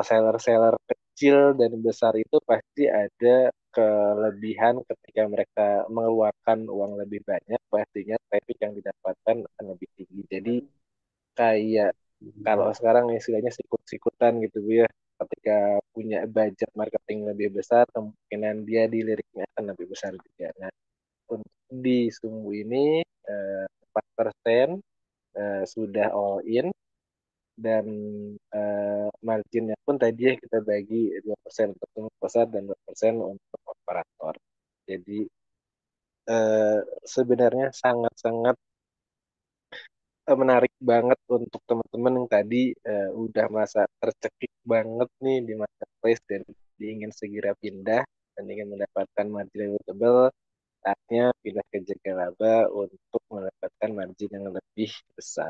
seller-seller kecil dan besar itu pasti ada kelebihan ketika mereka mengeluarkan uang lebih banyak, pastinya traffic yang didapatkan akan lebih tinggi. Jadi kayak kalau sekarang istilahnya sikut-sikutan gitu Bu ya, ketika punya budget marketing lebih besar, kemungkinan dia diliriknya akan lebih besar juga. Nah, untuk di Sumbu ini 4% sudah all in dan marginnya pun tadi ya kita bagi 2% untuk pengurus pasar dan 2% untuk operator. Jadi sebenarnya sangat-sangat menarik banget untuk teman-teman yang tadi udah merasa tercekik banget nih di marketplace dan ingin segera pindah dan ingin mendapatkan margin yang tebal, saatnya pindah ke Jagalaba untuk mendapatkan margin yang lebih besar.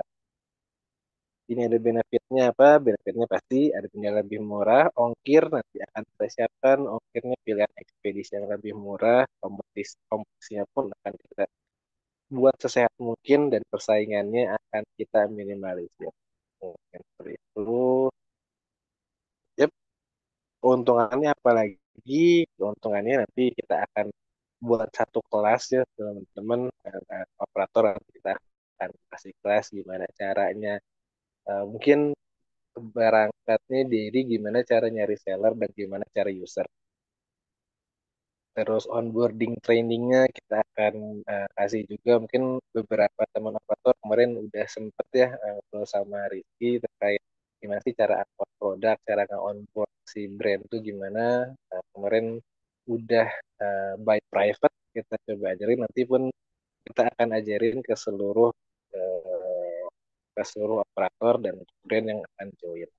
Ini ada benefitnya apa? Benefitnya pasti ada penjualan lebih murah, ongkir nanti akan kita siapkan, ongkirnya pilihan ekspedisi yang lebih murah, kompetisinya pun akan kita buat sesehat mungkin dan persaingannya akan kita minimalisir. Mungkin seperti itu. Yep, keuntungannya apa lagi? Keuntungannya nanti kita akan buat satu kelas ya teman-teman operator nanti kita akan kasih kelas gimana caranya. Mungkin berangkatnya dari gimana cara nyari seller dan gimana cara user. Terus onboarding trainingnya kita akan kasih juga mungkin beberapa teman operator kemarin udah sempet ya sama Rizky terkait gimana sih cara upload produk, cara nge-onboard si brand itu gimana. Kemarin udah by private kita coba ajarin nanti pun kita akan ajarin ke seluruh operator dan brand yang akan join.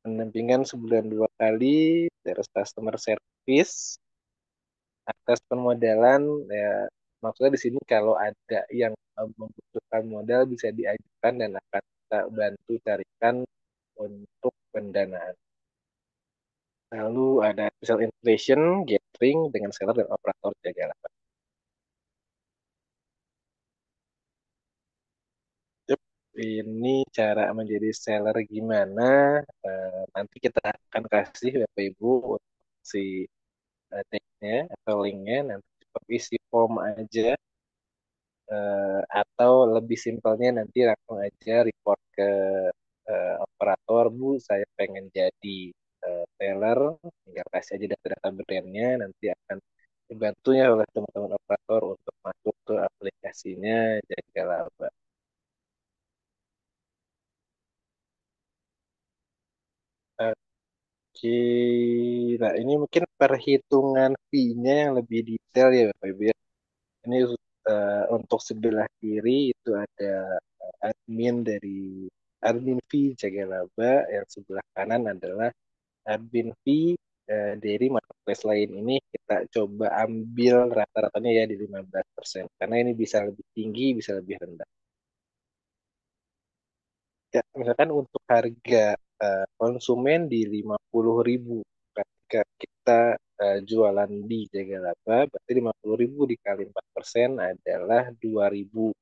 Pendampingan sebulan 2 kali, terus customer service, akses permodalan, ya maksudnya di sini kalau ada yang membutuhkan modal bisa diajukan dan akan kita bantu carikan untuk pendanaan. Lalu ada special integration, gathering dengan seller dan operator jaga lapak. Yep. Ini cara menjadi seller gimana? Nanti kita akan kasih Bapak Ibu si tag-nya atau linknya nanti cukup isi form aja atau lebih simpelnya nanti langsung aja report ke operator Bu saya pengen jadi seller tinggal kasih aja data-data brandnya nanti akan dibantu ya oleh teman-teman operator untuk masuk ke aplikasinya jaga laba. Oke, nah ini mungkin perhitungan fee-nya yang lebih detail ya Bapak Ibu ya. Ini untuk sebelah kiri itu ada admin fee jaga laba, yang sebelah kanan adalah admin fee dari marketplace lain. Ini kita coba ambil rata-ratanya ya di 15%, karena ini bisa lebih tinggi, bisa lebih rendah. Ya, misalkan untuk harga konsumen di 50.000, ketika kita jualan di jaga laba, berarti 50.000 dikali 4% adalah 2.000.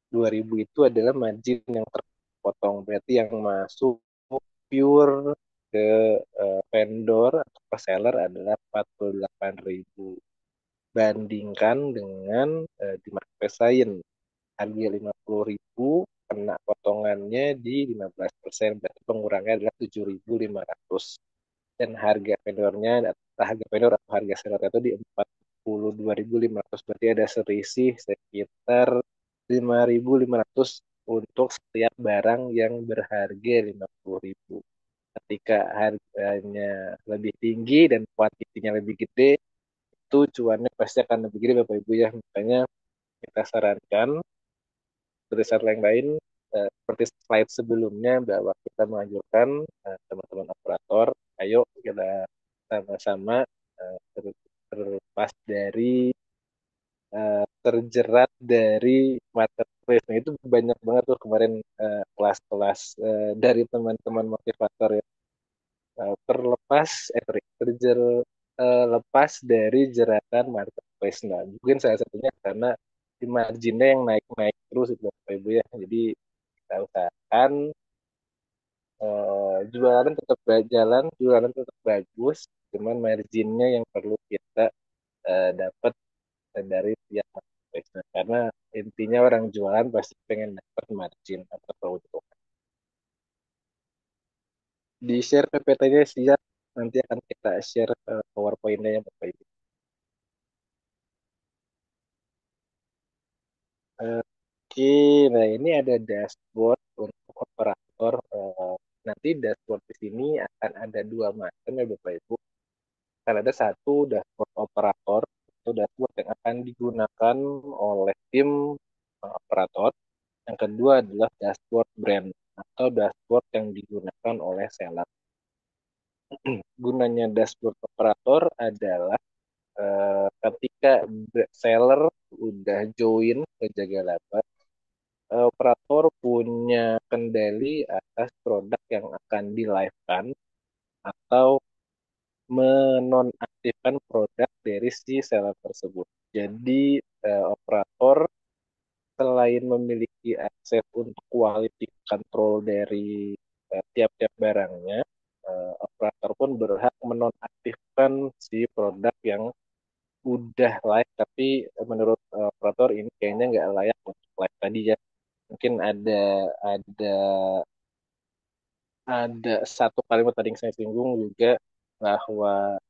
2.000 itu adalah margin yang terpotong. Berarti yang masuk pure ke vendor atau ke seller adalah 48.000. Bandingkan dengan di marketplace lain. Harga 50.000 kena potongannya di 15%. Berarti pengurangannya adalah 7.500. Dan harga vendor atau harga seller itu di 42.500. Berarti ada selisih sekitar 5.500 untuk setiap barang yang berharga 50.000. Ketika harganya lebih tinggi dan kuantitinya lebih gede, itu cuannya pasti akan lebih gede Bapak Ibu ya. Makanya kita sarankan tulisan yang lain seperti slide sebelumnya bahwa kita menganjurkan teman-teman operator, ayo kita sama-sama terlepas dari terjerat dari marketplace. Nah, itu banyak banget tuh kemarin kelas-kelas dari teman-teman motivator ya. Terlepas, lepas dari jeratan marketplace. Nah, mungkin salah satunya karena di marginnya yang naik-naik terus itu Bapak Ibu ya. Jadi kita usahakan jualan tetap jalan, jualan tetap bagus, cuman marginnya yang perlu kita dapat dari tiap marketplace. Nah, karena intinya orang jualan pasti pengen dapat margin atau keuntungan. Di share PPT-nya siap, nanti akan kita share PowerPoint-nya ya Bapak Ibu. Oke, nah ini ada dashboard untuk operator. Nanti dashboard di sini akan ada dua macam ya Bapak Ibu. Akan ada satu dashboard operator, itu dashboard yang akan digunakan oleh tim operator. Yang kedua adalah dashboard brand atau dashboard yang digunakan oleh seller. Gunanya dashboard operator adalah ketika seller udah join ke Jaga Laba, operator punya kendali berdalih atas produk yang akan di live-kan atau menonaktifkan produk dari si seller tersebut. Jadi operator selain memiliki akses untuk quality control dari tiap-tiap barangnya, operator pun berhak menonaktifkan si produk yang udah live, tapi menurut operator ini kayaknya nggak layak untuk live tadi ya. Mungkin ada ada satu kalimat tadi yang saya singgung juga bahwa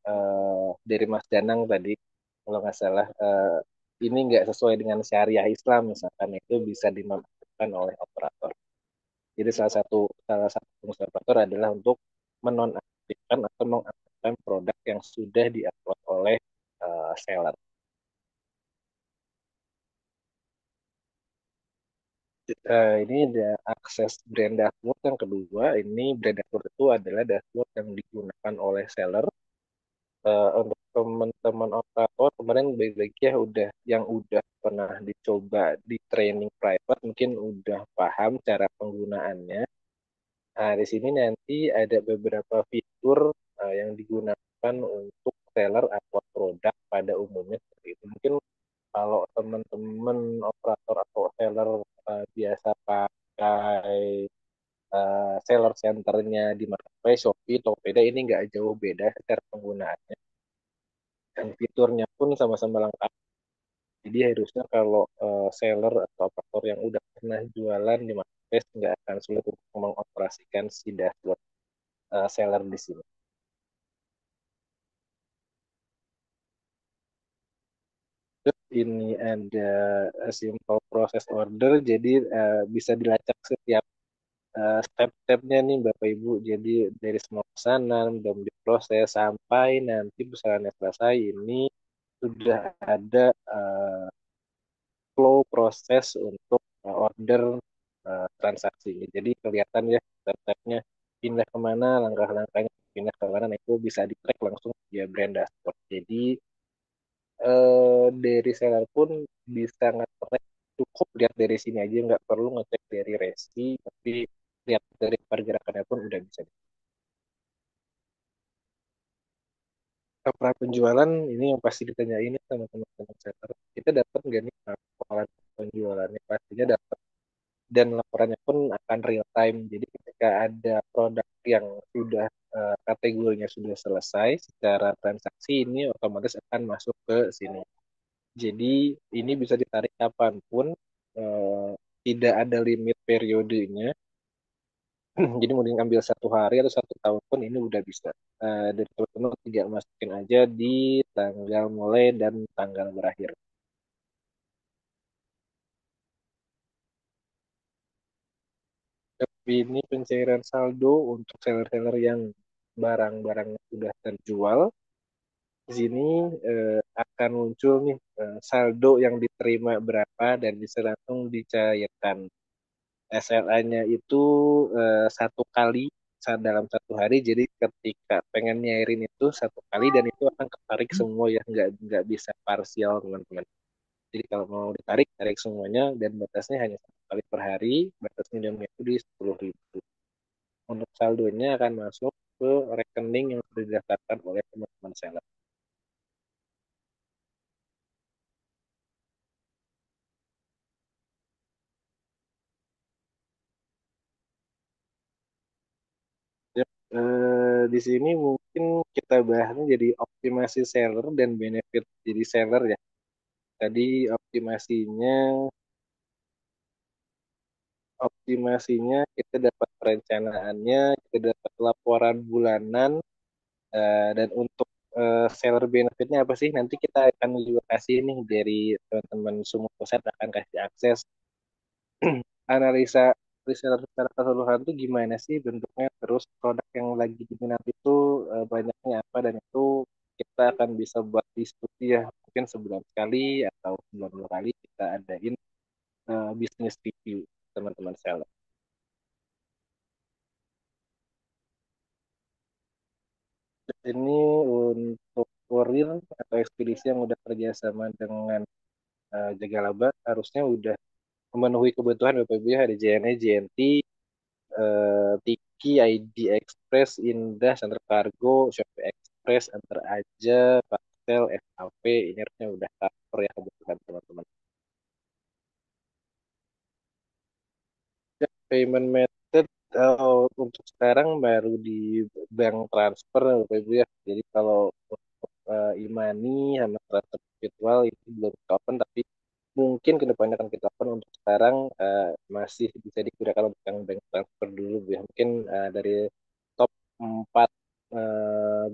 dari Mas Danang tadi kalau nggak salah ini nggak sesuai dengan syariah Islam misalkan itu bisa dinonaktifkan oleh operator. Jadi salah satu fungsi operator adalah untuk menonaktifkan atau mengaktifkan produk yang sudah diupload oleh seller. Ini ada akses brand dashboard yang kedua. Ini brand dashboard itu adalah dashboard yang digunakan oleh seller. Untuk teman-teman operator kemarin baik-baik ya udah pernah dicoba di training private mungkin udah paham cara penggunaannya. Nah, di sini nanti ada beberapa fitur yang digunakan untuk seller upload produk pada umumnya seperti itu. Mungkin kalau teman-teman operator atau seller biasa pakai seller centernya di marketplace Shopee, Tokopedia ini nggak jauh beda secara penggunaannya dan fiturnya pun sama-sama lengkap. Jadi harusnya kalau seller atau operator yang udah pernah jualan di marketplace nggak akan sulit untuk mengoperasikan si dashboard seller di sini. Terus ini ada simple process order, jadi bisa dilacak setiap step-stepnya nih Bapak Ibu. Jadi dari semua pesanan belum diproses sampai nanti pesanannya selesai ini sudah ada flow proses untuk order transaksi. Jadi kelihatan ya step-stepnya pindah kemana, langkah-langkahnya pindah ke mana, nah itu bisa di-track langsung via brand dashboard. Jadi dari seller pun bisa nge-track cukup lihat dari sini aja nggak perlu ngecek dari resi tapi lihat dari pergerakannya pun udah bisa. Pra penjualan ini yang pasti ditanyain sama teman-teman seller, kita dapat nggak nih laporan penjualannya, pastinya dapat dan laporannya pun akan real time. Jadi ketika ada produk yang sudah kategorinya sudah selesai secara transaksi ini otomatis akan masuk ke sini. Jadi ini bisa ditarik kapanpun, eh, tidak ada limit periodenya. Jadi mau diambil 1 hari atau 1 tahun pun ini udah bisa. Dari teman-teman tinggal masukin aja di tanggal mulai dan tanggal berakhir. Tapi ini pencairan saldo untuk seller-seller yang barang-barangnya sudah terjual. Di sini akan muncul nih saldo yang diterima berapa dan bisa langsung dicairkan. SLA-nya itu 1 kali dalam 1 hari. Jadi ketika pengen nyairin itu 1 kali dan itu akan ketarik semua ya, nggak bisa parsial teman-teman. Jadi kalau mau ditarik, tarik semuanya dan batasnya hanya 1 kali per hari. Batas minimumnya itu di 10.000. Untuk saldonya akan masuk ke rekening yang sudah didaftarkan oleh teman-teman seller. Yap, di sini mungkin kita bahasnya jadi optimasi seller dan benefit jadi seller ya. Tadi optimasinya optimasinya kita dapat perencanaannya, kita dapat laporan bulanan, dan untuk seller benefitnya apa sih? Nanti kita akan juga kasih nih dari teman-teman semua pusat akan kasih akses analisa reseller secara keseluruhan itu gimana sih bentuknya, terus produk yang lagi diminati itu banyaknya apa, dan itu kita akan bisa buat diskusi ya, mungkin sebulan sekali atau sebulan 2 kali kita adain bisnis review teman-teman seller. Ini untuk kurir atau ekspedisi yang udah kerjasama dengan Jaga Laba harusnya udah memenuhi kebutuhan Bapak Ibu ya, ada JNE, JNT, Tiki, ID Express, Indah, Center Cargo, Shopee Express, Antar Aja, Pastel, FAP, ini harusnya udah cover ya kebutuhan teman-teman. Ya, payment method untuk sekarang baru di bank transfer Bapak Ibu ya. Jadi kalau e-money sama transfer virtual itu belum kita open, tapi mungkin kedepannya akan kita open. Untuk sekarang masih bisa digunakan untuk yang bank transfer dulu Bu ya. Mungkin dari top 4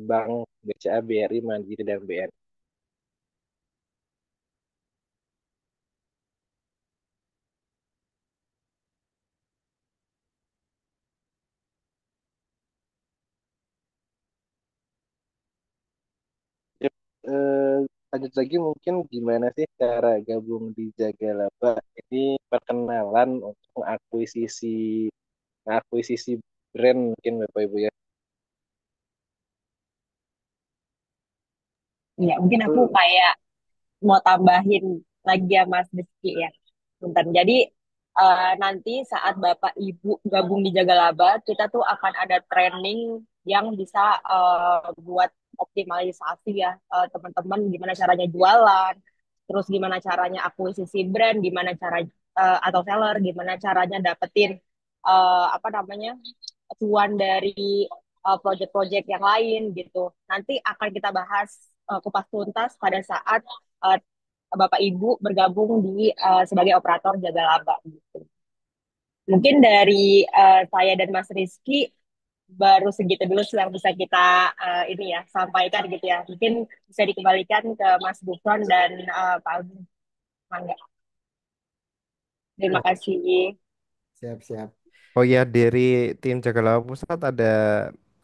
bank BCA, BRI, Mandiri, dan BNI. Yep. Lanjut lagi mungkin gimana sih cara gabung di Jagalaba? Ini perkenalan untuk akuisisi brand mungkin Bapak Ibu ya. Ya, mungkin aku Itu kayak mau tambahin lagi ya Mas Rizky ya. Bentar. Jadi nanti saat Bapak Ibu gabung di Jagalaba, kita tuh akan ada training yang bisa buat optimalisasi ya teman-teman gimana caranya jualan, terus gimana caranya akuisisi brand, gimana cara atau seller, gimana caranya dapetin apa namanya cuan dari project-project yang lain gitu. Nanti akan kita bahas kupas tuntas pada saat uh, Bapak Ibu bergabung di sebagai operator jaga laba gitu. Mungkin dari saya dan Mas Rizky baru segitu dulu sih yang bisa kita ini ya sampaikan gitu ya. Mungkin bisa dikembalikan ke Mas Gufron dan Pak Agung. Mangga. Terima Oh, kasih. siap-siap. Oh ya, dari tim Jaga Lawa Pusat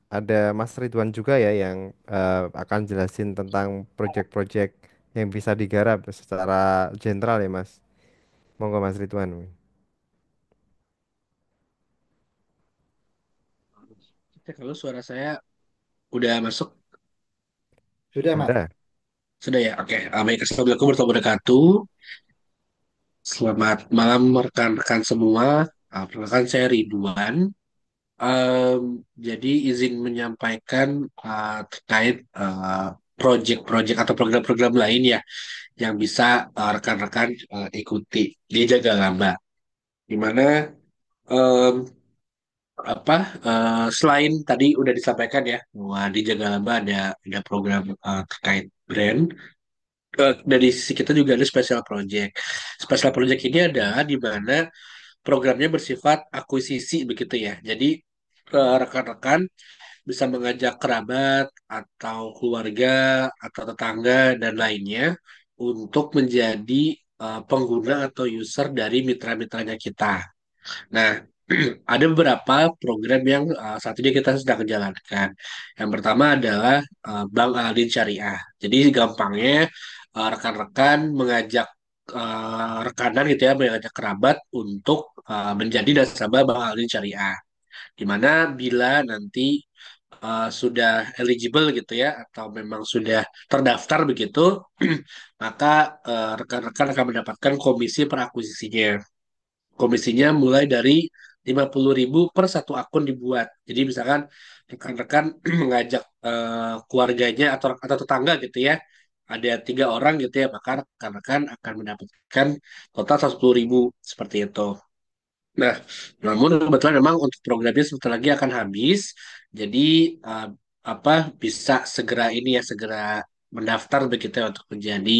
ada Mas Ridwan juga ya yang akan jelasin tentang project-project yang bisa digarap secara general ya Mas. Monggo Mas Ridwan. Oke, kalau suara saya udah masuk, Sudah, Mas. Udah. sudah ya? Oke, baik. Assalamualaikum warahmatullahi wabarakatuh. Selamat malam rekan-rekan semua. Perkenalkan saya Ridwan. Em, jadi izin menyampaikan terkait proyek-proyek atau program-program lain ya yang bisa rekan-rekan ikuti di Jaga Lamba. Di mana em, selain tadi udah disampaikan ya bahwa di Jaga Lamba ada program terkait brand. Dari sisi kita juga ada special project. Special project ini adalah di mana programnya bersifat akuisisi begitu ya. Jadi rekan-rekan bisa mengajak kerabat atau keluarga atau tetangga dan lainnya untuk menjadi pengguna atau user dari mitra-mitranya kita. Nah, ada beberapa program yang saat ini kita sedang jalankan. Yang pertama adalah Bank Aldin Syariah. Jadi gampangnya rekan-rekan mengajak rekanan gitu ya, mengajak kerabat untuk menjadi nasabah Bank Aldin Syariah. Di mana bila nanti sudah eligible gitu ya, atau memang sudah terdaftar begitu, maka rekan-rekan akan mendapatkan komisi per akuisisinya. Komisinya mulai dari 50.000 per satu akun dibuat. Jadi misalkan rekan-rekan mengajak keluarganya atau tetangga gitu ya, ada 3 orang gitu ya, maka rekan-rekan akan mendapatkan total 110.000 seperti itu. Nah, namun kebetulan memang untuk programnya sebentar lagi akan habis, jadi eh, apa bisa segera ini ya segera mendaftar begitu ya untuk menjadi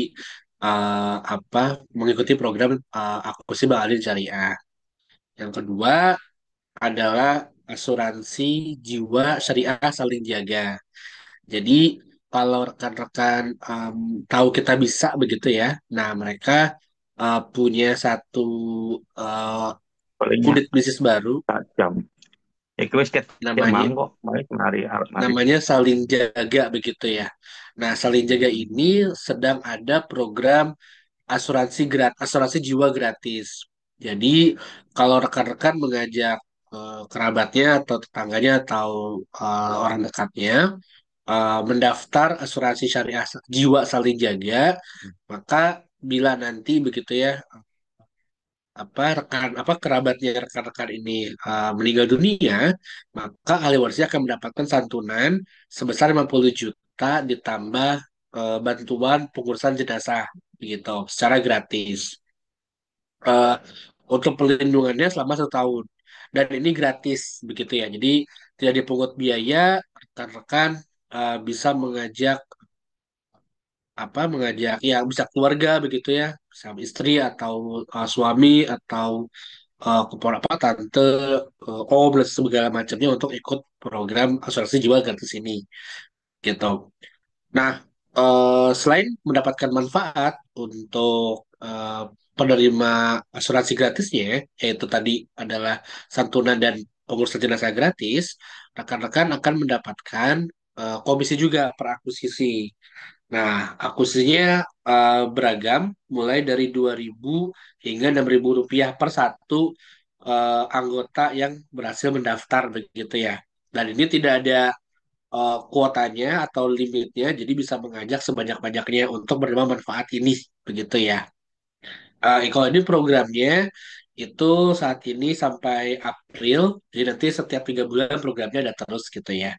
apa mengikuti program akuisisi Bank Alin Syariah. Yang kedua adalah asuransi jiwa syariah saling jaga. Jadi kalau rekan-rekan tahu kita bisa begitu ya, nah mereka punya satu uh, Palingnya unit bisnis baru jam. Iku wis ket namanya kembang kok, mari mari mari. namanya saling jaga begitu ya. Nah, saling jaga ini sedang ada program asuransi jiwa gratis. Jadi kalau rekan-rekan mengajak kerabatnya atau tetangganya atau orang dekatnya mendaftar asuransi syariah jiwa saling jaga, maka bila nanti begitu ya apa rekan apa kerabatnya rekan-rekan ini meninggal dunia, maka ahli warisnya akan mendapatkan santunan sebesar 50 juta ditambah bantuan pengurusan jenazah begitu secara gratis. Eh, untuk pelindungannya selama 1 tahun dan ini gratis begitu ya. Jadi tidak dipungut biaya, rekan-rekan bisa mengajak ya bisa keluarga begitu ya, sama istri atau suami atau tante, om dan segala macamnya untuk ikut program asuransi jiwa gratis ini gitu. Nah, selain mendapatkan manfaat untuk penerima asuransi gratisnya, yaitu tadi adalah santunan dan pengurusan jenazah gratis, rekan-rekan akan mendapatkan komisi juga per akuisisi. Nah, akuisisinya beragam, mulai dari 2.000 hingga 6.000 rupiah per satu anggota yang berhasil mendaftar begitu ya. Dan ini tidak ada kuotanya atau limitnya, jadi bisa mengajak sebanyak-banyaknya untuk menerima manfaat ini, begitu ya. Kalau ini programnya itu saat ini sampai April, jadi nanti setiap 3 bulan programnya ada terus gitu ya.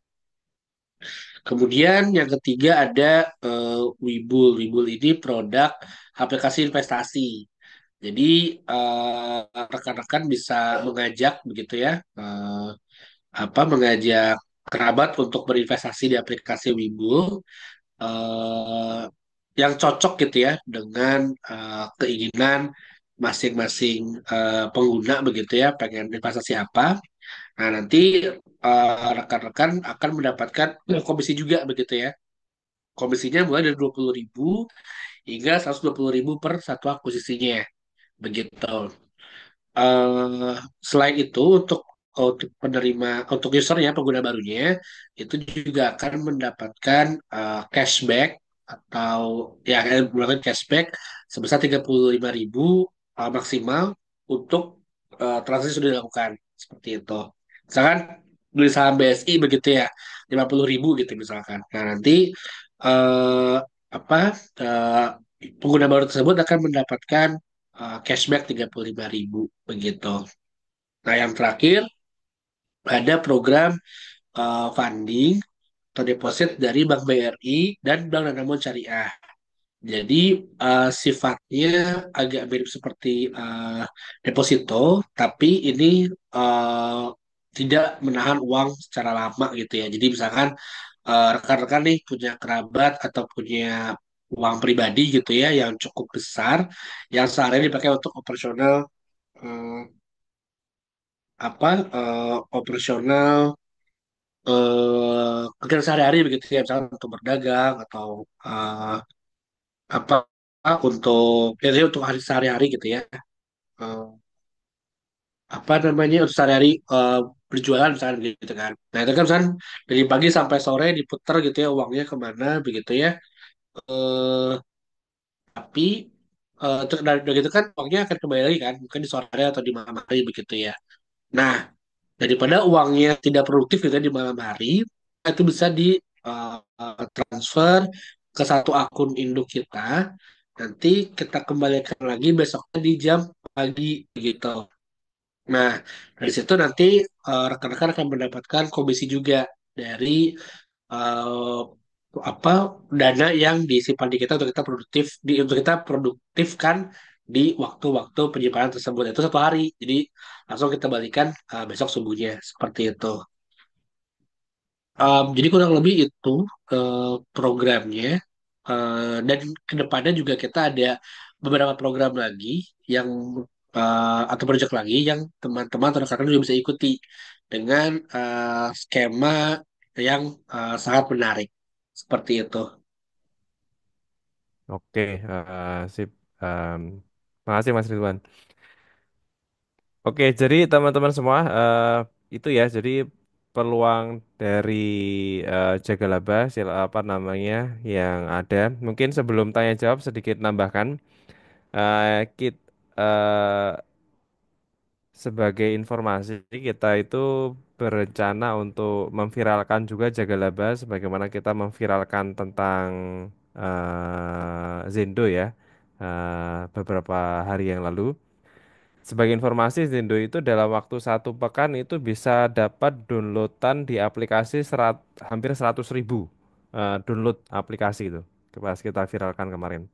Kemudian yang ketiga ada Wibul. Wibul ini produk aplikasi investasi. Jadi rekan-rekan bisa mengajak begitu ya, mengajak kerabat untuk berinvestasi di aplikasi Wibul eh, yang cocok gitu ya dengan keinginan masing-masing pengguna begitu ya, pengen investasi apa. Nah, nanti rekan-rekan akan mendapatkan komisi juga begitu ya. Komisinya mulai dari 20.000 hingga 120.000 per satu akuisisinya begitu. eh Selain itu untuk penerima untuk usernya pengguna barunya itu juga akan mendapatkan cashback atau ya mendapatkan cashback sebesar 35.000 maksimal untuk transaksi sudah dilakukan seperti itu. Misalkan beli saham BSI begitu ya 50.000 gitu misalkan. Nah nanti eh, apa eh, pengguna baru tersebut akan mendapatkan cashback 35.000 begitu. Nah, yang terakhir ada program funding atau deposit dari Bank BRI dan Bank Danamon Syariah. Jadi sifatnya agak mirip seperti deposito, tapi ini eh, tidak menahan uang secara lama gitu ya. Jadi misalkan rekan-rekan nih punya kerabat atau punya uang pribadi gitu ya yang cukup besar, yang sehari dipakai untuk operasional eh, operasional kegiatan sehari-hari begitu ya, misalnya untuk berdagang atau eh, apa untuk ya untuk hari sehari-hari gitu ya. Eh, untuk sehari-hari berjualan misalnya gitu kan. Nah itu kan misalnya dari pagi sampai sore diputar gitu ya uangnya kemana begitu ya. Eh, tapi udah gitu kan uangnya akan kembali lagi kan, mungkin di sore atau di malam hari begitu ya. Nah, daripada uangnya tidak produktif gitu ya di malam hari, itu bisa di transfer ke satu akun induk kita. Nanti kita kembalikan lagi besoknya di jam pagi gitu. Nah, dari situ nanti rekan-rekan akan mendapatkan komisi juga dari eh, apa dana yang disimpan di kita untuk kita produktifkan di waktu-waktu penyimpanan tersebut itu 1 hari. Jadi langsung kita balikan besok subuhnya seperti itu. Jadi kurang lebih itu programnya. Dan kedepannya juga kita ada beberapa program lagi yang atau proyek lagi yang teman-teman atau rekan-rekan juga bisa ikuti dengan skema yang sangat menarik seperti itu. Oke, sip. Makasih Mas Ridwan. Oke, jadi teman-teman semua, itu ya. Jadi peluang dari Jaga Laba, apa namanya, yang ada. Mungkin sebelum tanya jawab sedikit nambahkan. Kita sebagai informasi kita itu berencana untuk memviralkan juga Jaga Laba, sebagaimana kita memviralkan tentang Zendo ya, beberapa hari yang lalu. Sebagai informasi, Zendo itu dalam waktu 1 pekan itu bisa dapat downloadan di aplikasi hampir 100.000 download aplikasi itu. Pas kita viralkan kemarin.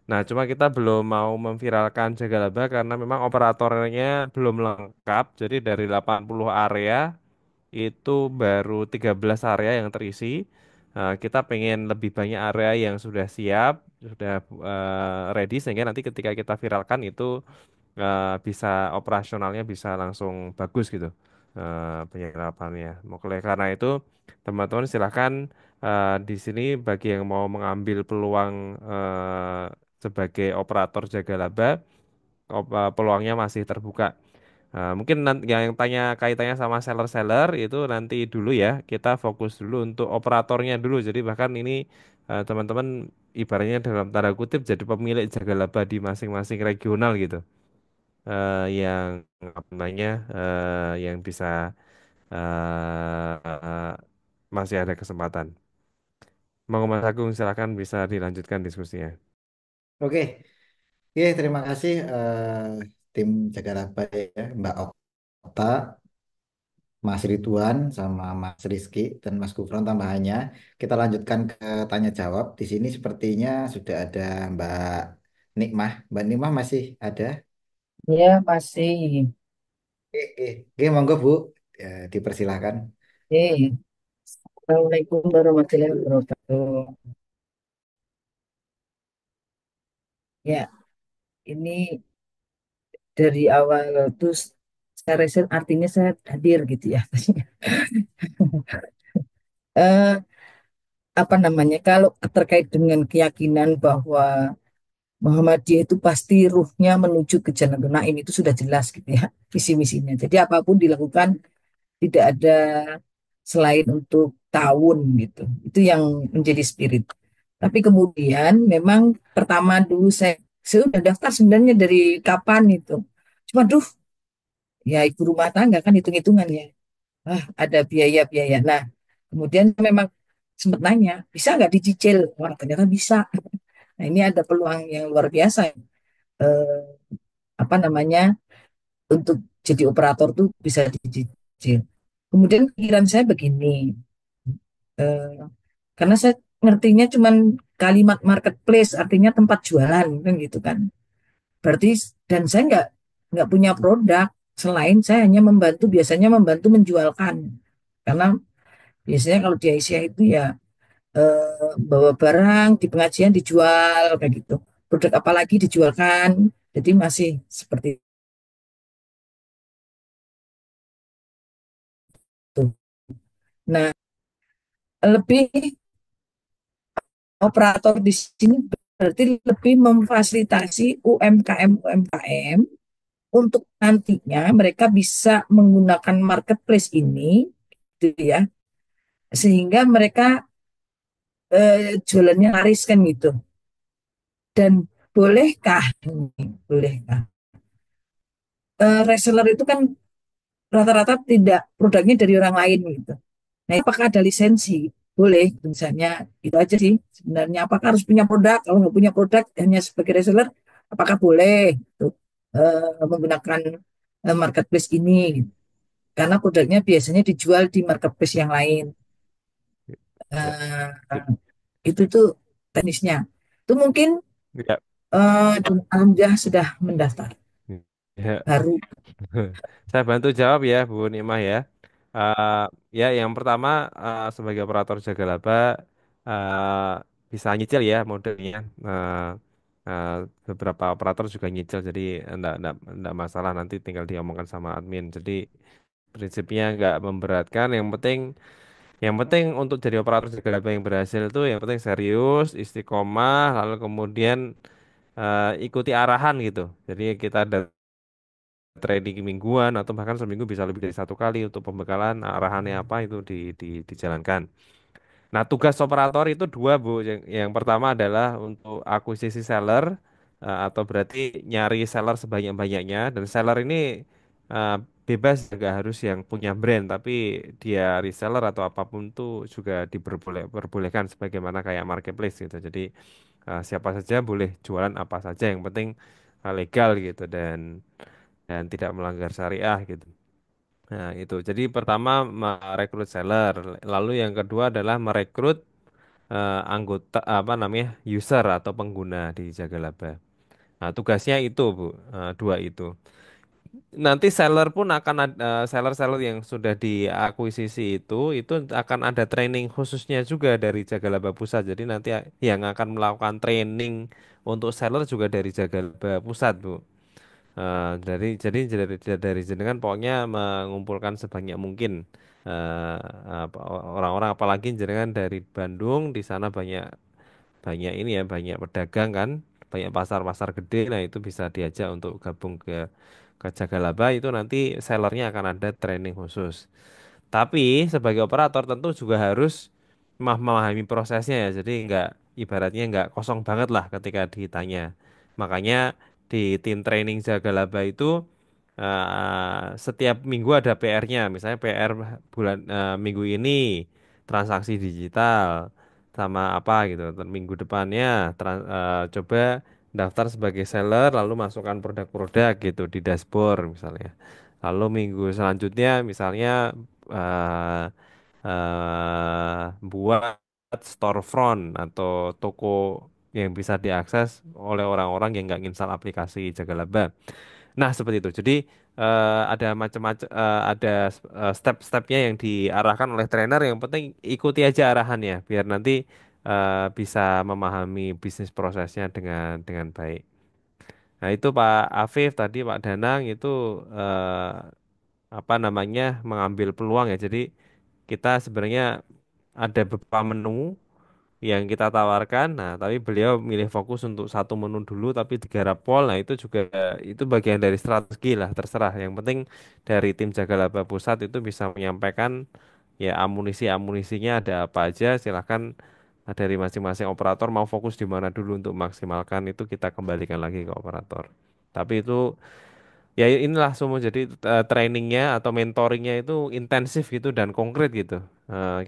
Nah, cuma kita belum mau memviralkan Jagalaba karena memang operatornya belum lengkap. Jadi dari 80 area itu baru 13 area yang terisi. Kita pengen lebih banyak area yang sudah siap, sudah ready sehingga nanti ketika kita viralkan itu bisa operasionalnya bisa langsung bagus gitu penyerapannya. Oleh karena itu teman-teman silahkan di sini bagi yang mau mengambil peluang sebagai operator jaga laba, peluangnya masih terbuka. Mungkin nanti yang tanya kaitannya sama seller-seller itu nanti dulu ya, kita fokus dulu untuk operatornya dulu. Jadi bahkan ini teman-teman ibaratnya dalam tanda kutip jadi pemilik jaga laba di masing-masing regional gitu yang apa namanya yang bisa masih ada kesempatan. Mau Mas Agung silakan bisa dilanjutkan diskusinya. Oke, oke, terima kasih tim Jaga Laba ya, Mbak Okta, Mas Ridwan, sama Mas Rizky dan Mas Gufron tambahannya. Kita lanjutkan ke tanya jawab. Di sini sepertinya sudah ada Mbak Nikmah. Mbak Nikmah masih ada? Ya, masih. Oke, oke, oke, monggo Bu, dipersilahkan. Oke. Assalamualaikum warahmatullahi wabarakatuh. Ya, ini dari awal terus saya riset artinya saya hadir gitu ya. eh Apa namanya? Kalau terkait dengan keyakinan bahwa Muhammadiyah itu pasti ruhnya menuju ke jalan Naim itu sudah jelas gitu ya visi misinya. Jadi apapun dilakukan tidak ada selain untuk tahun gitu. Itu yang menjadi spirit. Tapi kemudian memang pertama dulu saya udah daftar sebenarnya dari kapan itu. Cuma duh, ya ibu rumah tangga kan hitung-hitungan ya. Ah, ada biaya-biaya. Nah, kemudian memang sempat nanya, bisa nggak dicicil? Wah, ternyata bisa. Nah, ini ada peluang yang luar biasa. Eh, apa namanya? Untuk jadi operator tuh bisa dicicil. Kemudian pikiran saya begini, eh, karena saya ngertinya cuman kalimat marketplace, artinya tempat jualan kan gitu kan. Berarti dan saya nggak punya produk selain saya hanya membantu biasanya membantu menjualkan. Karena biasanya kalau di Aisyah itu ya bawa barang di pengajian dijual kayak gitu. Produk apalagi dijualkan. Jadi masih seperti itu. Nah, lebih operator di sini berarti lebih memfasilitasi UMKM untuk nantinya mereka bisa menggunakan marketplace ini gitu ya sehingga mereka jualannya laris kan gitu. Dan bolehkah bolehkah reseller itu kan rata-rata tidak produknya dari orang lain gitu. Nah, apakah ada lisensi? Boleh, misalnya itu aja sih sebenarnya. Apakah harus punya produk? Kalau nggak punya produk hanya sebagai reseller, apakah boleh gitu, menggunakan marketplace ini? Gitu. Karena produknya biasanya dijual di marketplace yang lain. Ya, Eh, sip. itu tuh teknisnya. Itu mungkin Ya, alhamdulillah sudah mendaftar. ya. Baru Saya bantu jawab ya, Bu Nikmah ya. Eh, ya, yang pertama sebagai operator jaga laba eh, bisa nyicil ya modelnya. Eh, Beberapa operator juga nyicil, jadi enggak masalah nanti tinggal diomongkan sama admin. Jadi prinsipnya nggak memberatkan. Yang penting untuk jadi operator jaga laba yang berhasil itu yang penting serius, istiqomah, lalu kemudian ikuti arahan gitu. Jadi kita ada training mingguan atau bahkan seminggu bisa lebih dari 1 kali untuk pembekalan arahannya apa itu dijalankan. Nah, tugas operator itu dua, Bu. Yang pertama adalah untuk akuisisi seller atau berarti nyari seller sebanyak-banyaknya dan seller ini eh, bebas nggak harus yang punya brand tapi dia reseller atau apapun tuh juga diperbolehkan sebagaimana kayak marketplace gitu. Jadi siapa saja boleh jualan apa saja yang penting legal gitu dan dan tidak melanggar syariah gitu. Nah, itu. Jadi pertama merekrut seller, lalu yang kedua adalah merekrut anggota apa namanya? User atau pengguna di Jagalaba. Nah, tugasnya itu, Bu. Dua itu. Nanti seller pun akan ada seller-seller yang sudah diakuisisi itu akan ada training khususnya juga dari Jagalaba Pusat. Jadi nanti yang akan melakukan training untuk seller juga dari Jagalaba Pusat, Bu. Dari jenengan pokoknya mengumpulkan sebanyak mungkin orang-orang, apalagi jenengan dari Bandung, di sana banyak banyak ini ya, banyak pedagang kan, banyak pasar-pasar gede. Nah, itu bisa diajak untuk gabung ke Jagalaba. Itu nanti sellernya akan ada training khusus. Tapi sebagai operator tentu juga harus memahami prosesnya ya. Jadi nggak, ibaratnya nggak kosong banget lah ketika ditanya. Makanya di tim training Jagalaba itu setiap minggu ada PR-nya. Misalnya PR minggu ini transaksi digital sama apa gitu. Minggu depannya coba daftar sebagai seller lalu masukkan produk-produk gitu di dashboard misalnya. Lalu minggu selanjutnya misalnya eh, buat storefront atau toko yang bisa diakses oleh orang-orang yang nggak install aplikasi Jagalaba. Nah, seperti itu. Jadi ada macam-macam, ada step-stepnya yang diarahkan oleh trainer. Yang penting ikuti aja arahannya, biar nanti bisa memahami bisnis prosesnya dengan baik. Nah, itu Pak Afif tadi, Pak Danang itu eh, apa namanya, mengambil peluang ya. Jadi kita sebenarnya ada beberapa menu yang kita tawarkan. Nah, tapi beliau milih fokus untuk satu menu dulu tapi digarap pol. Nah, itu juga itu bagian dari strategi lah, terserah. Yang penting dari tim Jaga Laba Pusat itu bisa menyampaikan ya amunisinya ada apa aja. Silahkan dari masing-masing operator mau fokus di mana dulu untuk maksimalkan itu kita kembalikan lagi ke operator. Tapi itu ya inilah semua, jadi trainingnya atau mentoringnya itu intensif gitu dan konkret gitu.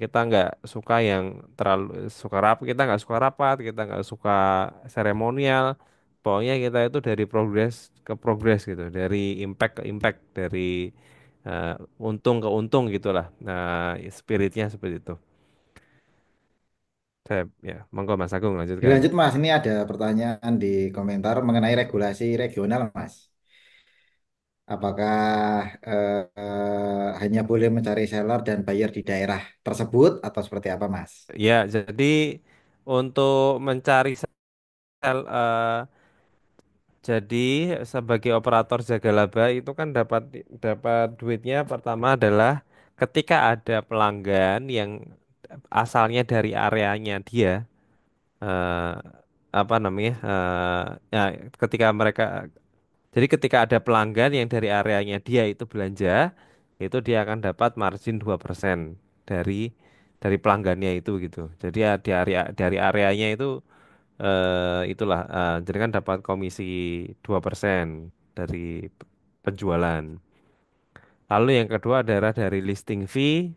Kita nggak suka yang terlalu suka rap, kita nggak suka rapat, kita nggak suka seremonial. Pokoknya kita itu dari progres ke progres gitu, dari impact ke impact, dari eh, untung ke untung gitulah. Nah, spiritnya seperti itu. Saya ya, monggo Mas Agung lanjutkan. Dilanjut Mas, ini ada pertanyaan di komentar mengenai regulasi regional Mas. Apakah hanya boleh mencari seller dan buyer di daerah tersebut atau seperti apa Mas? Ya, jadi untuk mencari jadi sebagai operator jaga laba itu kan dapat dapat duitnya pertama adalah ketika ada pelanggan yang asalnya dari areanya dia, eh, apa namanya, ya, ketika mereka, jadi ketika ada pelanggan yang dari areanya dia itu belanja, itu dia akan dapat margin 2% dari pelanggannya itu gitu. Jadi ya dari areanya itu itulah jadi kan dapat komisi 2% dari penjualan. Lalu yang kedua adalah dari listing fee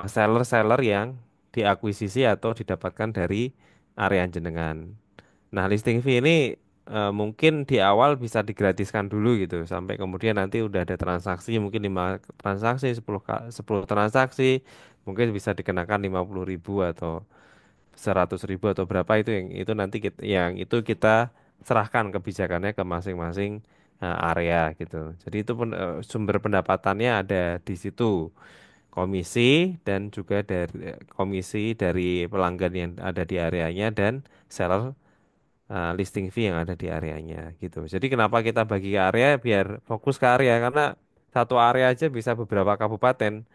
seller-seller yang diakuisisi atau didapatkan dari area jenengan. Nah, listing fee ini mungkin di awal bisa digratiskan dulu gitu sampai kemudian nanti udah ada transaksi, mungkin 5 transaksi, 10 transaksi, mungkin bisa dikenakan 50.000 atau 100.000 atau berapa, itu yang itu nanti yang itu kita serahkan kebijakannya ke masing-masing area gitu. Jadi itu pun sumber pendapatannya ada di situ, komisi dan juga dari komisi dari pelanggan yang ada di areanya dan seller listing fee yang ada di areanya gitu. Jadi kenapa kita bagi ke area, biar fokus ke area, karena satu area aja bisa beberapa kabupaten.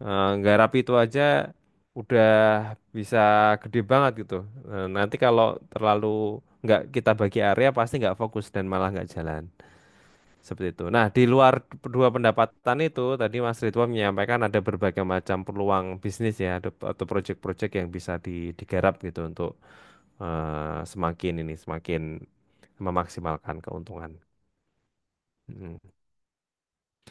Nggarap itu aja udah bisa gede banget gitu. Nanti kalau terlalu nggak kita bagi area pasti nggak fokus dan malah nggak jalan. Seperti itu. Nah, di luar dua pendapatan itu, tadi Mas Ridwan menyampaikan ada berbagai macam peluang bisnis ya, atau proyek-proyek yang bisa digarap gitu untuk semakin memaksimalkan keuntungan. Mm.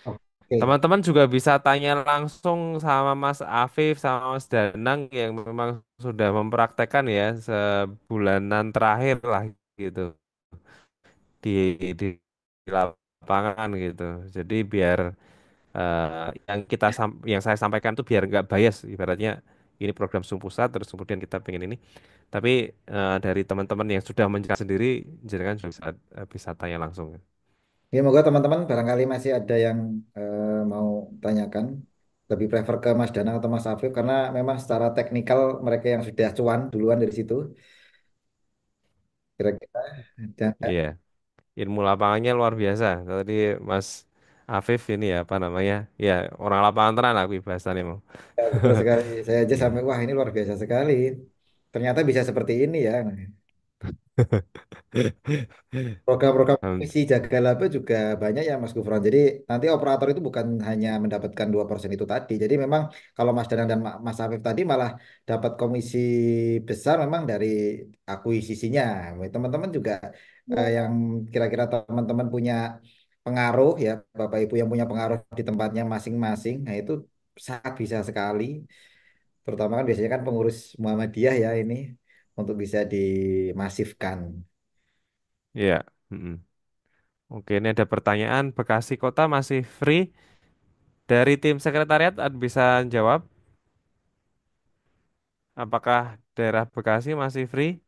Oke. Teman-teman juga bisa tanya langsung sama Mas Afif sama Mas Danang yang memang sudah mempraktekkan ya sebulanan terakhir lah gitu di di, di lapangan gitu. Jadi biar yang saya sampaikan tuh biar nggak bias, ibaratnya ini program Zoom pusat terus kemudian kita pengen ini. Tapi dari teman-teman yang sudah menjelaskan sendiri, jangan bisa tanya langsung. Ya, moga teman-teman barangkali masih ada yang mau tanyakan. Lebih prefer ke Mas Danang atau Mas Afif karena memang secara teknikal mereka yang sudah cuan duluan dari situ. Kira-kira ada. Iya, ilmu lapangannya luar biasa. Tadi Mas Afif ini ya apa namanya? Ya orang lapangan tenan aku bahasannya mau. Ya, betul sekali. Saya aja sampai wah ini luar biasa sekali. Ternyata bisa seperti ini ya. Program-program Hmm, misi jaga laba juga banyak ya Mas Gufron. Jadi nanti operator itu bukan hanya mendapatkan 2% itu tadi. Jadi memang kalau Mas Danang dan Mas Afif tadi malah dapat komisi besar memang dari akuisisinya. Teman-teman juga yang kira-kira teman-teman punya pengaruh ya, Bapak Ibu yang punya pengaruh di tempatnya masing-masing. Nah itu sangat bisa sekali. Terutama kan biasanya kan pengurus Muhammadiyah ya ini untuk bisa dimasifkan. iya. Mm-mm. Oke, ini ada pertanyaan. Bekasi Kota masih free? Dari tim sekretariat bisa jawab? Apakah daerah Bekasi masih free?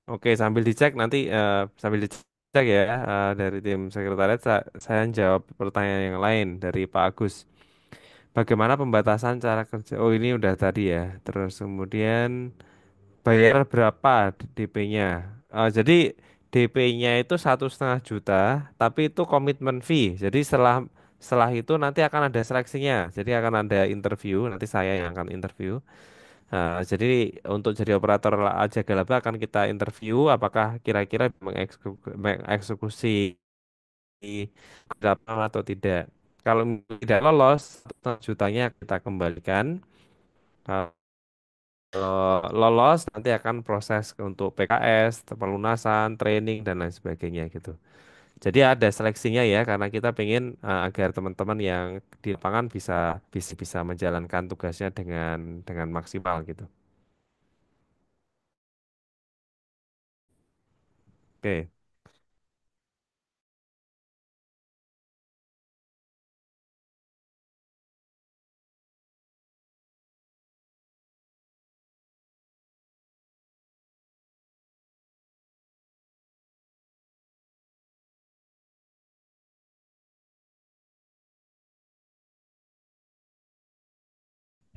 Oke, sambil dicek nanti sambil dicek ya dari tim sekretariat saya jawab pertanyaan yang lain dari Pak Agus. Bagaimana pembatasan cara kerja? Oh, ini udah tadi ya. Terus kemudian bayar berapa DP-nya? Jadi DP-nya itu 1,5 juta, tapi itu komitmen fee. Jadi setelah setelah itu nanti akan ada seleksinya. Jadi akan ada interview. Nanti saya yang akan interview. Jadi untuk jadi operator jaga laba akan kita interview apakah kira-kira mengeksekusi berapa atau tidak. Kalau tidak lolos, 1 jutanya kita kembalikan. Kalau lolos nanti akan proses untuk PKS, pelunasan, training dan lain sebagainya gitu. Jadi ada seleksinya ya karena kita pengen agar teman-teman yang di lapangan bisa bisa bisa menjalankan tugasnya dengan maksimal gitu. Oke.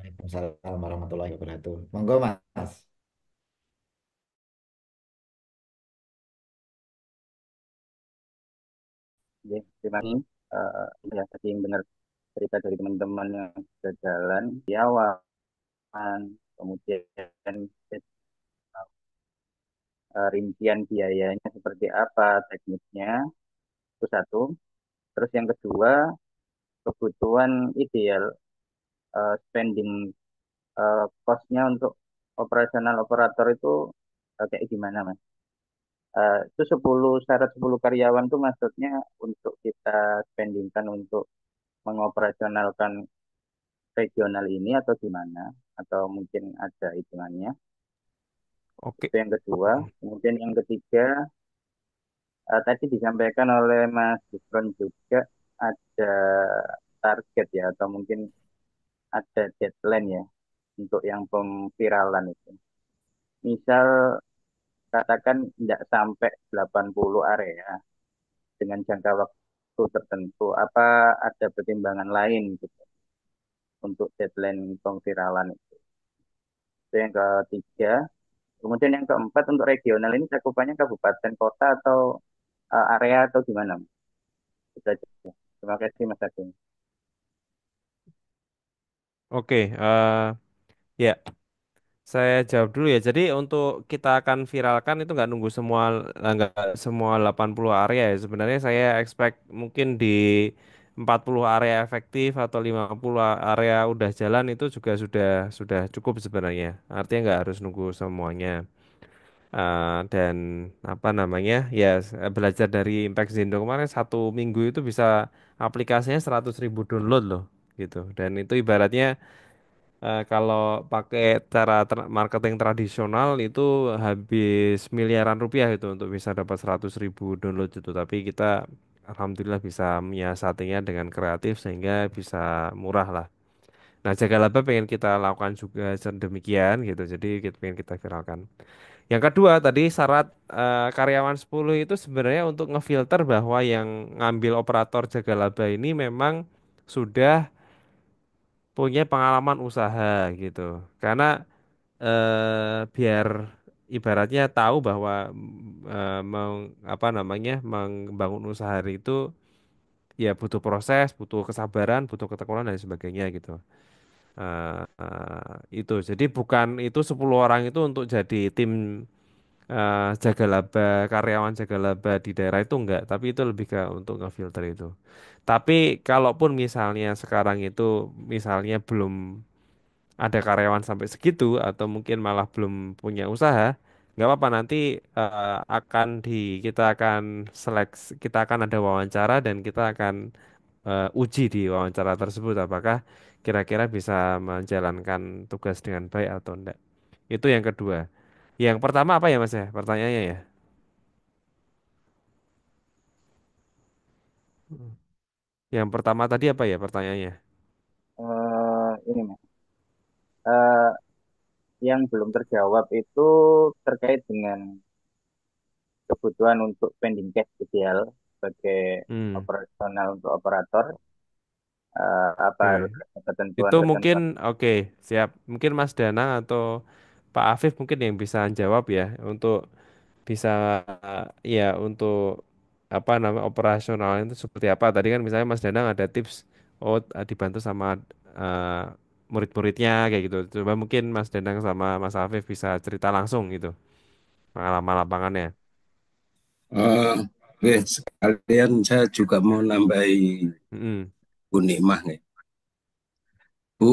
Waalaikumsalam warahmatullahi wabarakatuh. Monggo Mas. Ya, terima kasih. Ya, tadi yang benar cerita dari teman-teman yang sudah jalan di awal, kemudian rincian biayanya seperti apa, teknisnya, itu satu. Terus yang kedua, kebutuhan ideal spending cost-nya untuk operasional operator itu kayak gimana, Mas? Itu 10 syarat 10 karyawan itu maksudnya untuk kita spendingkan untuk mengoperasionalkan regional ini atau gimana? Atau mungkin ada hitungannya? Oke. Itu yang kedua. Kemudian yang ketiga, tadi disampaikan oleh Mas Gufron juga ada target ya, atau mungkin ada deadline ya untuk yang pemviralan itu. Misal katakan tidak sampai 80 area dengan jangka waktu tertentu, apa ada pertimbangan lain gitu untuk deadline pemviralan itu? Itu yang ketiga. Kemudian yang keempat untuk regional ini cakupannya kabupaten, kota atau area atau gimana? Itu aja. Terima kasih Mas Agung. Oke, ya, saya jawab dulu ya. Jadi untuk kita akan viralkan itu nggak semua 80 area ya. Sebenarnya saya expect mungkin di 40 area efektif atau 50 area udah jalan itu juga sudah cukup sebenarnya. Artinya nggak harus nunggu semuanya. Dan apa namanya ya belajar dari Impact Zindo kemarin 1 minggu itu bisa aplikasinya 100.000 download loh gitu. Dan itu ibaratnya kalau pakai cara marketing tradisional itu habis miliaran rupiah itu untuk bisa dapat 100.000 download itu. Tapi kita alhamdulillah bisa menyiasatinya dengan kreatif sehingga bisa murah lah. Nah, Jaga Laba pengen kita lakukan juga demikian gitu. Jadi kita pengen kita viralkan. Yang kedua tadi syarat karyawan 10 itu sebenarnya untuk ngefilter bahwa yang ngambil operator Jaga Laba ini memang sudah punya pengalaman usaha gitu. Karena biar ibaratnya tahu bahwa apa namanya membangun usaha itu ya butuh proses, butuh kesabaran, butuh ketekunan dan sebagainya gitu. Itu jadi bukan itu 10 orang itu untuk jadi tim jaga laba, karyawan jaga laba di daerah itu enggak, tapi itu lebih ke untuk ngefilter itu. Tapi kalaupun misalnya sekarang itu misalnya belum ada karyawan sampai segitu atau mungkin malah belum punya usaha, nggak apa-apa nanti akan kita akan seleksi, kita akan ada wawancara dan kita akan uji di wawancara tersebut apakah kira-kira bisa menjalankan tugas dengan baik atau enggak. Itu yang kedua. Yang pertama apa ya Mas ya? Pertanyaannya ya. Hmm. Yang pertama tadi apa ya pertanyaannya? Ini Mas, Eh, yang belum terjawab itu terkait dengan kebutuhan untuk spending cash ideal sebagai Hmm, operasional untuk operator, apa oke. harus ada Itu mungkin ketentuan-ketentuan. oke, siap. Mungkin Mas Danang atau Pak Afif mungkin yang bisa jawab ya untuk bisa ya untuk apa nama operasional itu seperti apa. Tadi kan misalnya Mas Danang ada tips oh dibantu sama eh, murid-muridnya kayak gitu. Coba mungkin Mas Danang sama Mas Afif bisa cerita langsung gitu pengalaman lapangannya. Eh, sekalian saya juga mau nambahi Mm-mm. Bu Nikmah nih. Bu,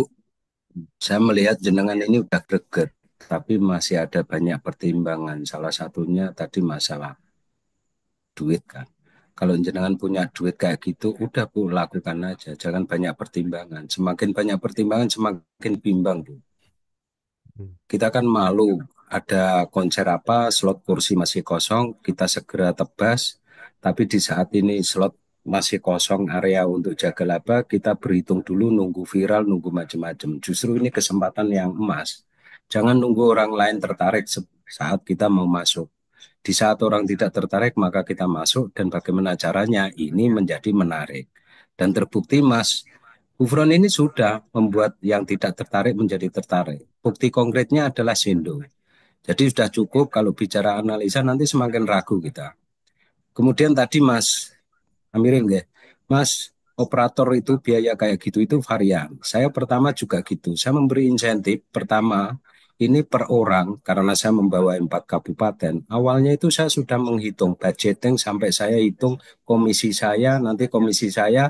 saya melihat jenengan ini udah greget, tapi masih ada banyak pertimbangan. Salah satunya tadi masalah duit kan. Kalau jenengan punya duit kayak gitu, udah Bu, lakukan aja. Jangan banyak pertimbangan. Semakin banyak pertimbangan, semakin bimbang Bu. Kita kan malu, ada konser apa, slot kursi masih kosong, kita segera tebas. Tapi di saat ini slot masih kosong area untuk jaga laba, kita berhitung dulu, nunggu viral, nunggu macam-macam. Justru ini kesempatan yang emas. Jangan nunggu orang lain tertarik saat kita mau masuk. Di saat orang tidak tertarik, maka kita masuk dan bagaimana caranya ini menjadi menarik. Dan terbukti Mas Gufron ini sudah membuat yang tidak tertarik menjadi tertarik. Bukti konkretnya adalah Sindo. Jadi sudah cukup kalau bicara analisa nanti semakin ragu kita. Kemudian tadi Mas Amirin ya, Mas operator itu biaya kayak gitu itu varian. Saya pertama juga gitu. Saya memberi insentif pertama ini per orang karena saya membawa 4 kabupaten. Awalnya itu saya sudah menghitung budgeting sampai saya hitung komisi saya, nanti komisi saya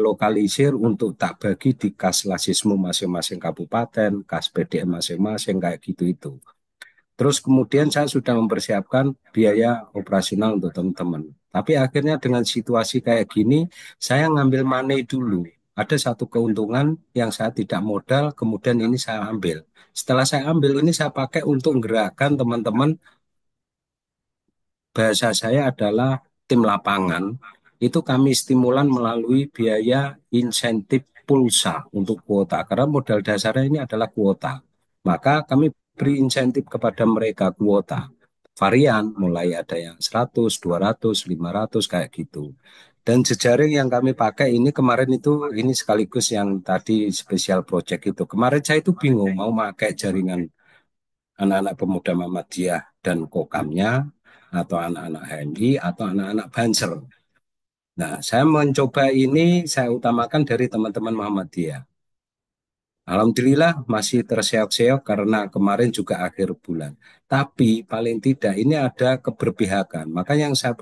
lokalisir untuk tak bagi di kas lasismu masing-masing kabupaten, kas PDM masing-masing kayak gitu itu. Terus kemudian saya sudah mempersiapkan biaya operasional untuk teman-teman. Tapi akhirnya dengan situasi kayak gini, saya ngambil money dulu. Ada satu keuntungan yang saya tidak modal, kemudian ini saya ambil. Setelah saya ambil ini saya pakai untuk menggerakkan teman-teman. Bahasa saya adalah tim lapangan. Itu kami stimulan melalui biaya insentif pulsa untuk kuota. Karena modal dasarnya ini adalah kuota. Maka kami beri insentif kepada mereka kuota. Varian, mulai ada yang 100, 200, 500, kayak gitu. Dan jejaring yang kami pakai ini kemarin itu, ini sekaligus yang tadi spesial project itu. Kemarin saya itu bingung mau pakai jaringan anak-anak pemuda Muhammadiyah dan kokamnya, atau anak-anak HMI, atau anak-anak Banser. Nah, saya mencoba ini, saya utamakan dari teman-teman Muhammadiyah. Alhamdulillah masih terseok-seok karena kemarin juga akhir bulan. Tapi paling tidak ini ada keberpihakan. Maka yang saya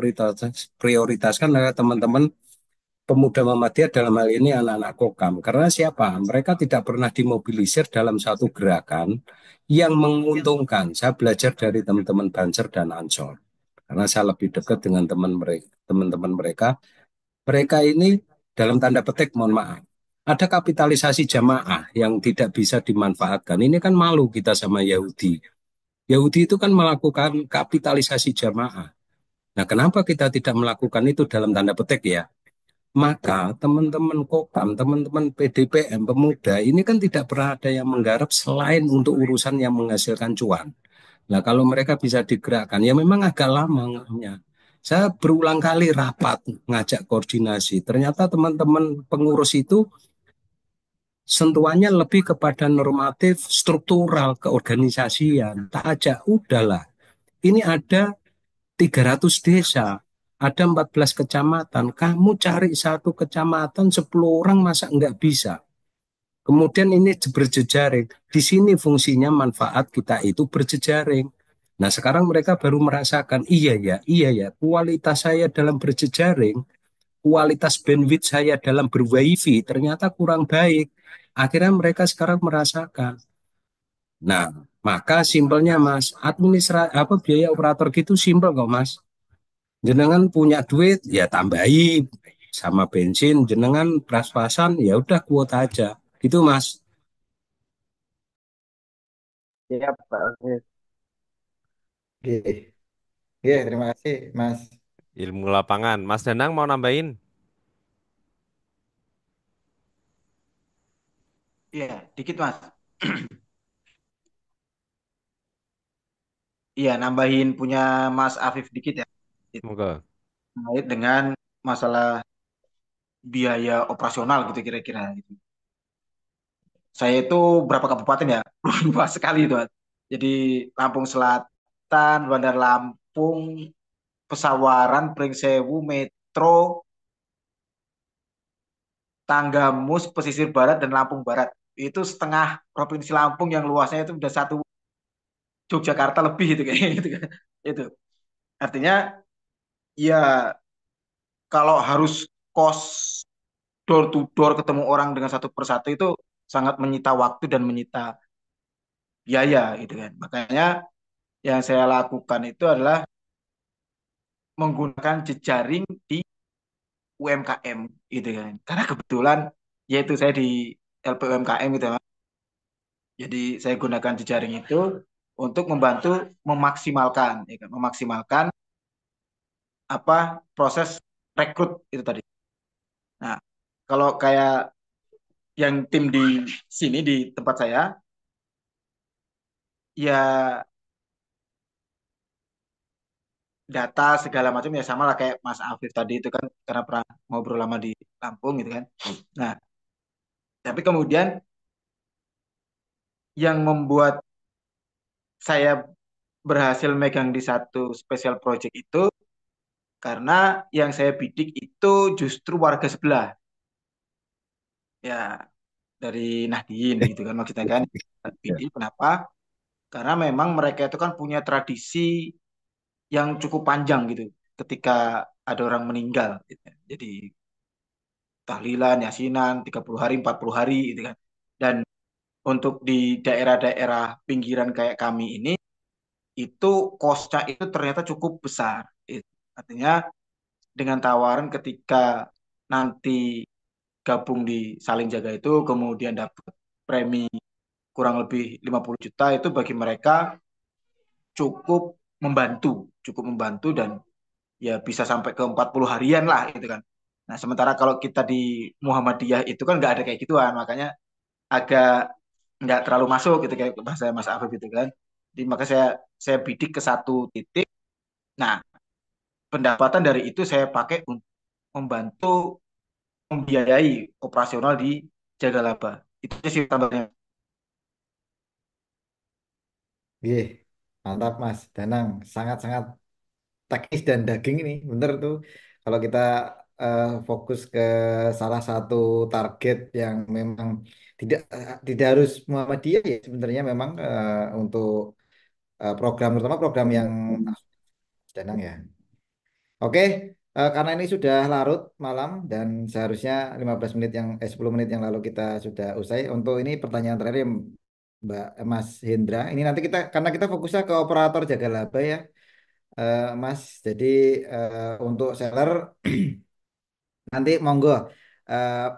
prioritaskan adalah teman-teman pemuda Muhammadiyah dalam hal ini anak-anak Kokam. Karena siapa? Mereka tidak pernah dimobilisir dalam satu gerakan yang menguntungkan. Saya belajar dari teman-teman Banser dan Ansor. Karena saya lebih dekat dengan teman-teman mereka. Mereka ini dalam tanda petik, mohon maaf, Ada kapitalisasi jamaah yang tidak bisa dimanfaatkan. Ini kan malu kita sama Yahudi. Yahudi itu kan melakukan kapitalisasi jamaah. Nah, kenapa kita tidak melakukan itu dalam tanda petik ya? Maka teman-teman Kokam, teman-teman PDPM, pemuda, ini kan tidak pernah ada yang menggarap selain untuk urusan yang menghasilkan cuan. Nah, kalau mereka bisa digerakkan, ya memang agak lama ngehnya. Saya berulang kali rapat, ngajak koordinasi. Ternyata teman-teman pengurus itu sentuhannya lebih kepada normatif, struktural, keorganisasian. Tak aja, udahlah. Ini ada 300 desa, ada 14 kecamatan. Kamu cari satu kecamatan 10 orang masa enggak bisa? Kemudian ini berjejaring. Di sini fungsinya manfaat kita itu berjejaring. Nah, sekarang mereka baru merasakan, iya ya, kualitas saya dalam berjejaring, kualitas bandwidth saya dalam berwifi ternyata kurang baik. Akhirnya mereka sekarang merasakan. Nah, maka simpelnya Mas, apa biaya operator gitu simpel kok Mas. Jenengan punya duit ya tambahi sama bensin, jenengan pas-pasan ya udah kuota aja. Gitu Mas. Ya, Pak. Oke. Oke. Oke, terima kasih Mas. Ilmu lapangan. Mas Danang mau nambahin? Iya, dikit Mas. Iya, nambahin punya Mas Afif dikit ya. Semoga. Terkait dengan masalah biaya operasional gitu kira-kira gitu. Saya itu berapa kabupaten ya? Luas sekali itu, Mas. Jadi Lampung Selatan, Bandar Lampung, Pesawaran, Pringsewu, Metro, Tanggamus, Pesisir Barat, dan Lampung Barat. Itu setengah Provinsi Lampung yang luasnya itu udah satu Yogyakarta lebih itu kayaknya gitu kan. Itu. Artinya ya kalau harus kos door to door ketemu orang dengan satu persatu itu sangat menyita waktu dan menyita biaya gitu kan. Makanya yang saya lakukan itu adalah menggunakan jejaring di UMKM gitu kan. Karena kebetulan yaitu saya di LP UMKM gitu Mas. Jadi saya gunakan jejaring itu untuk membantu memaksimalkan ya kan, memaksimalkan apa proses rekrut itu tadi. Nah, kalau kayak yang tim di sini di tempat saya ya data segala macam ya sama lah kayak Mas Afif tadi itu kan karena pernah ngobrol lama di Lampung gitu kan. Nah, tapi kemudian yang membuat saya berhasil megang di satu special project itu karena yang saya bidik itu justru warga sebelah ya dari Nahdien gitu kan maksudnya kan Ya. bidik kenapa? Karena memang mereka itu kan punya tradisi yang cukup panjang gitu ketika ada orang meninggal gitu. Jadi tahlilan, yasinan, 30 hari, 40 hari gitu kan. Dan untuk di daerah-daerah pinggiran kayak kami ini, itu kosnya itu ternyata cukup besar. Artinya dengan tawaran ketika nanti gabung di Saling Jaga itu, kemudian dapat premi kurang lebih 50 juta, itu bagi mereka cukup cukup membantu dan ya bisa sampai ke 40 harian lah gitu kan. Nah, sementara kalau kita di Muhammadiyah itu kan nggak ada kayak gituan, makanya agak nggak terlalu masuk gitu kayak bahasa Mas Afif gitu kan. Jadi maka saya bidik ke satu titik. Nah, pendapatan dari itu saya pakai untuk membantu membiayai operasional di Jagalaba. Itu sih tambahnya. Oke, mantap Mas Danang. Sangat-sangat teknis dan daging ini. Bener tuh. Kalau kita fokus ke salah satu target yang memang tidak harus Muhammadiyah ya sebenarnya memang untuk program terutama program yang Danang ya. Oke, karena ini sudah larut malam dan seharusnya 15 menit 10 menit yang lalu kita sudah usai. Untuk ini pertanyaan terakhir ya, Mbak Mas Hendra. Ini nanti kita karena kita fokusnya ke operator jaga laba ya, Mas. Jadi untuk seller nanti monggo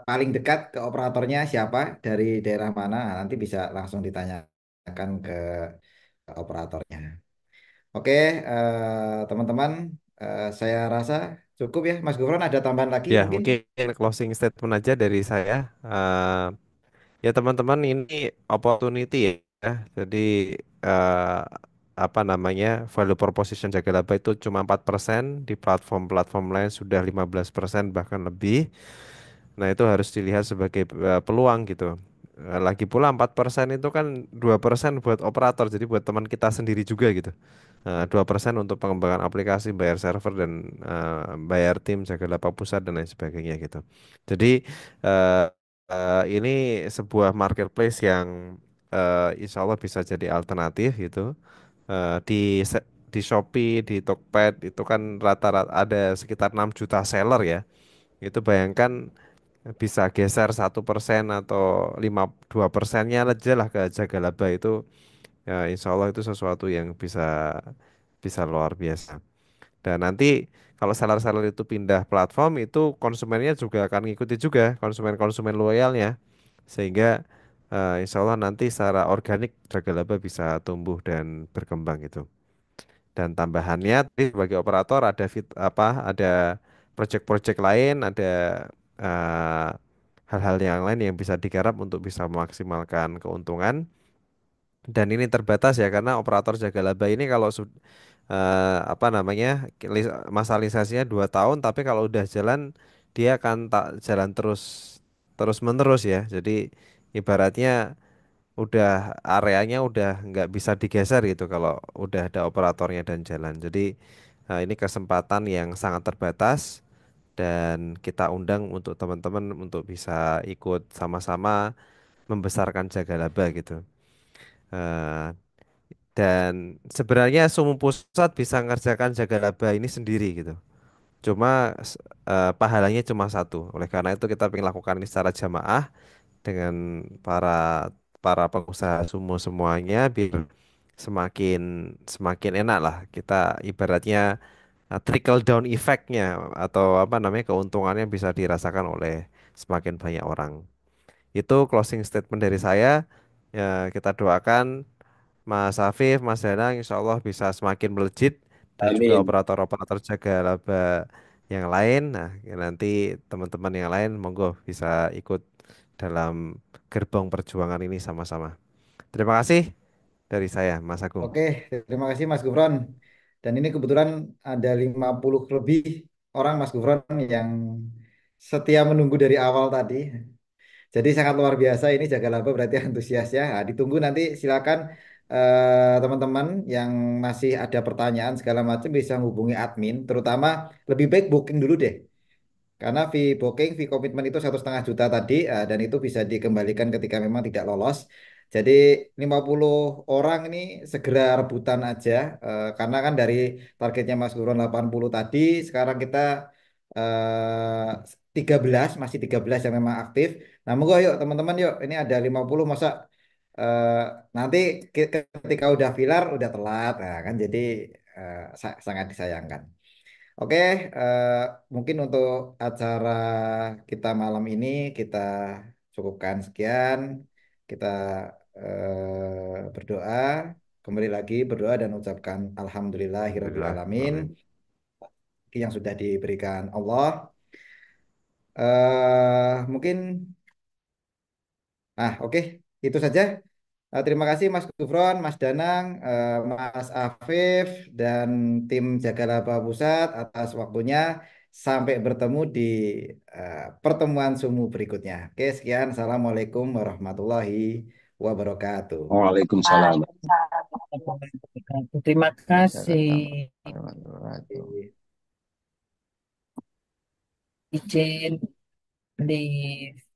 paling dekat ke operatornya siapa, dari daerah mana, nah, nanti bisa langsung ditanyakan ke operatornya. Oke, teman-teman, saya rasa cukup ya. Mas Gufron ada tambahan lagi Ya, mungkin? mungkin closing statement aja dari saya. Eh, Ya teman-teman ini opportunity ya. Jadi eh, apa namanya value proposition jaga laba itu cuma 4% di platform-platform lain sudah 15% bahkan lebih. Nah itu harus dilihat sebagai peluang gitu. Lagi pula 4% itu kan 2% buat operator jadi buat teman kita sendiri juga gitu. 2% untuk pengembangan aplikasi, bayar server dan bayar tim jaga laba pusat dan lain sebagainya gitu. Jadi eh, ini sebuah marketplace yang insya Allah bisa jadi alternatif gitu. Di Shopee, di Tokped itu kan rata-rata ada sekitar 6 juta seller ya. Itu bayangkan bisa geser 1% atau 2%-nya aja lah ke jaga laba itu ya insya Allah itu sesuatu yang bisa bisa luar biasa. Dan nanti kalau seller-seller itu pindah platform itu konsumennya juga akan ngikuti juga konsumen-konsumen loyalnya sehingga insya Allah nanti secara organik jaga laba bisa tumbuh dan berkembang gitu. Dan tambahannya tadi sebagai operator ada ada project-project lain, ada eh, hal-hal yang lain yang bisa digarap untuk bisa memaksimalkan keuntungan. Dan ini terbatas ya karena operator jaga laba ini kalau apa namanya masa lisensinya 2 tahun tapi kalau udah jalan dia akan tak jalan terus terus menerus ya. Jadi ibaratnya udah areanya udah nggak bisa digeser gitu kalau udah ada operatornya dan jalan. Jadi ini kesempatan yang sangat terbatas dan kita undang untuk teman-teman untuk bisa ikut sama-sama membesarkan jaga laba gitu. Eh, dan sebenarnya Sumum Pusat bisa ngerjakan jaga laba ini sendiri gitu. Cuma pahalanya cuma satu. Oleh karena itu kita ingin lakukan ini secara jamaah dengan para pengusaha sumo semuanya biar semakin semakin enak lah kita ibaratnya trickle down effect-nya atau apa namanya keuntungannya bisa dirasakan oleh semakin banyak orang. Itu closing statement dari saya. Ya, kita doakan Mas Afif, Mas Danang insya Allah bisa semakin melejit dan juga Amin. operator-operator jaga laba yang lain. Nah, ya nanti teman-teman yang lain monggo bisa ikut dalam gerbong perjuangan ini sama-sama. Terima kasih dari saya, Mas Agung. Oke, terima kasih Mas Gufron. Dan ini kebetulan ada 50 lebih orang Mas Gufron yang setia menunggu dari awal tadi. Jadi sangat luar biasa ini jaga laba berarti antusias ya. Nah, ditunggu nanti silakan teman-teman yang masih ada pertanyaan segala macam bisa hubungi admin. Terutama lebih baik booking dulu deh. Karena fee booking, fee komitmen itu 1,5 juta tadi, dan itu bisa dikembalikan ketika memang tidak lolos. Jadi 50 orang ini segera rebutan aja, karena kan dari targetnya Mas Guron 80 tadi, sekarang kita 13, masih 13 yang memang aktif. Nah, monggo yuk teman-teman yuk, ini ada 50 masa eh, nanti ketika udah filar udah telat, nah, kan jadi sangat disayangkan. Oke, eh, mungkin untuk acara kita malam ini kita cukupkan sekian. Kita berdoa, kembali lagi berdoa dan ucapkan Alhamdulillahirabbil Alhamdulillah. alamin Amin. yang sudah diberikan Allah. Mungkin, oke, itu saja. Terima kasih Mas Gufron, Mas Danang, Mas Afif, dan tim Jaga Laba Pusat atas waktunya. Sampai bertemu di pertemuan sumu berikutnya. Oke, sekian. Assalamualaikum warahmatullahi wabarakatuh. Waalaikumsalam. Waalaikumsalam. Terima Waalaikumsalam kasih. warahmatullahi wabarakatuh. Oke. Izin, leave.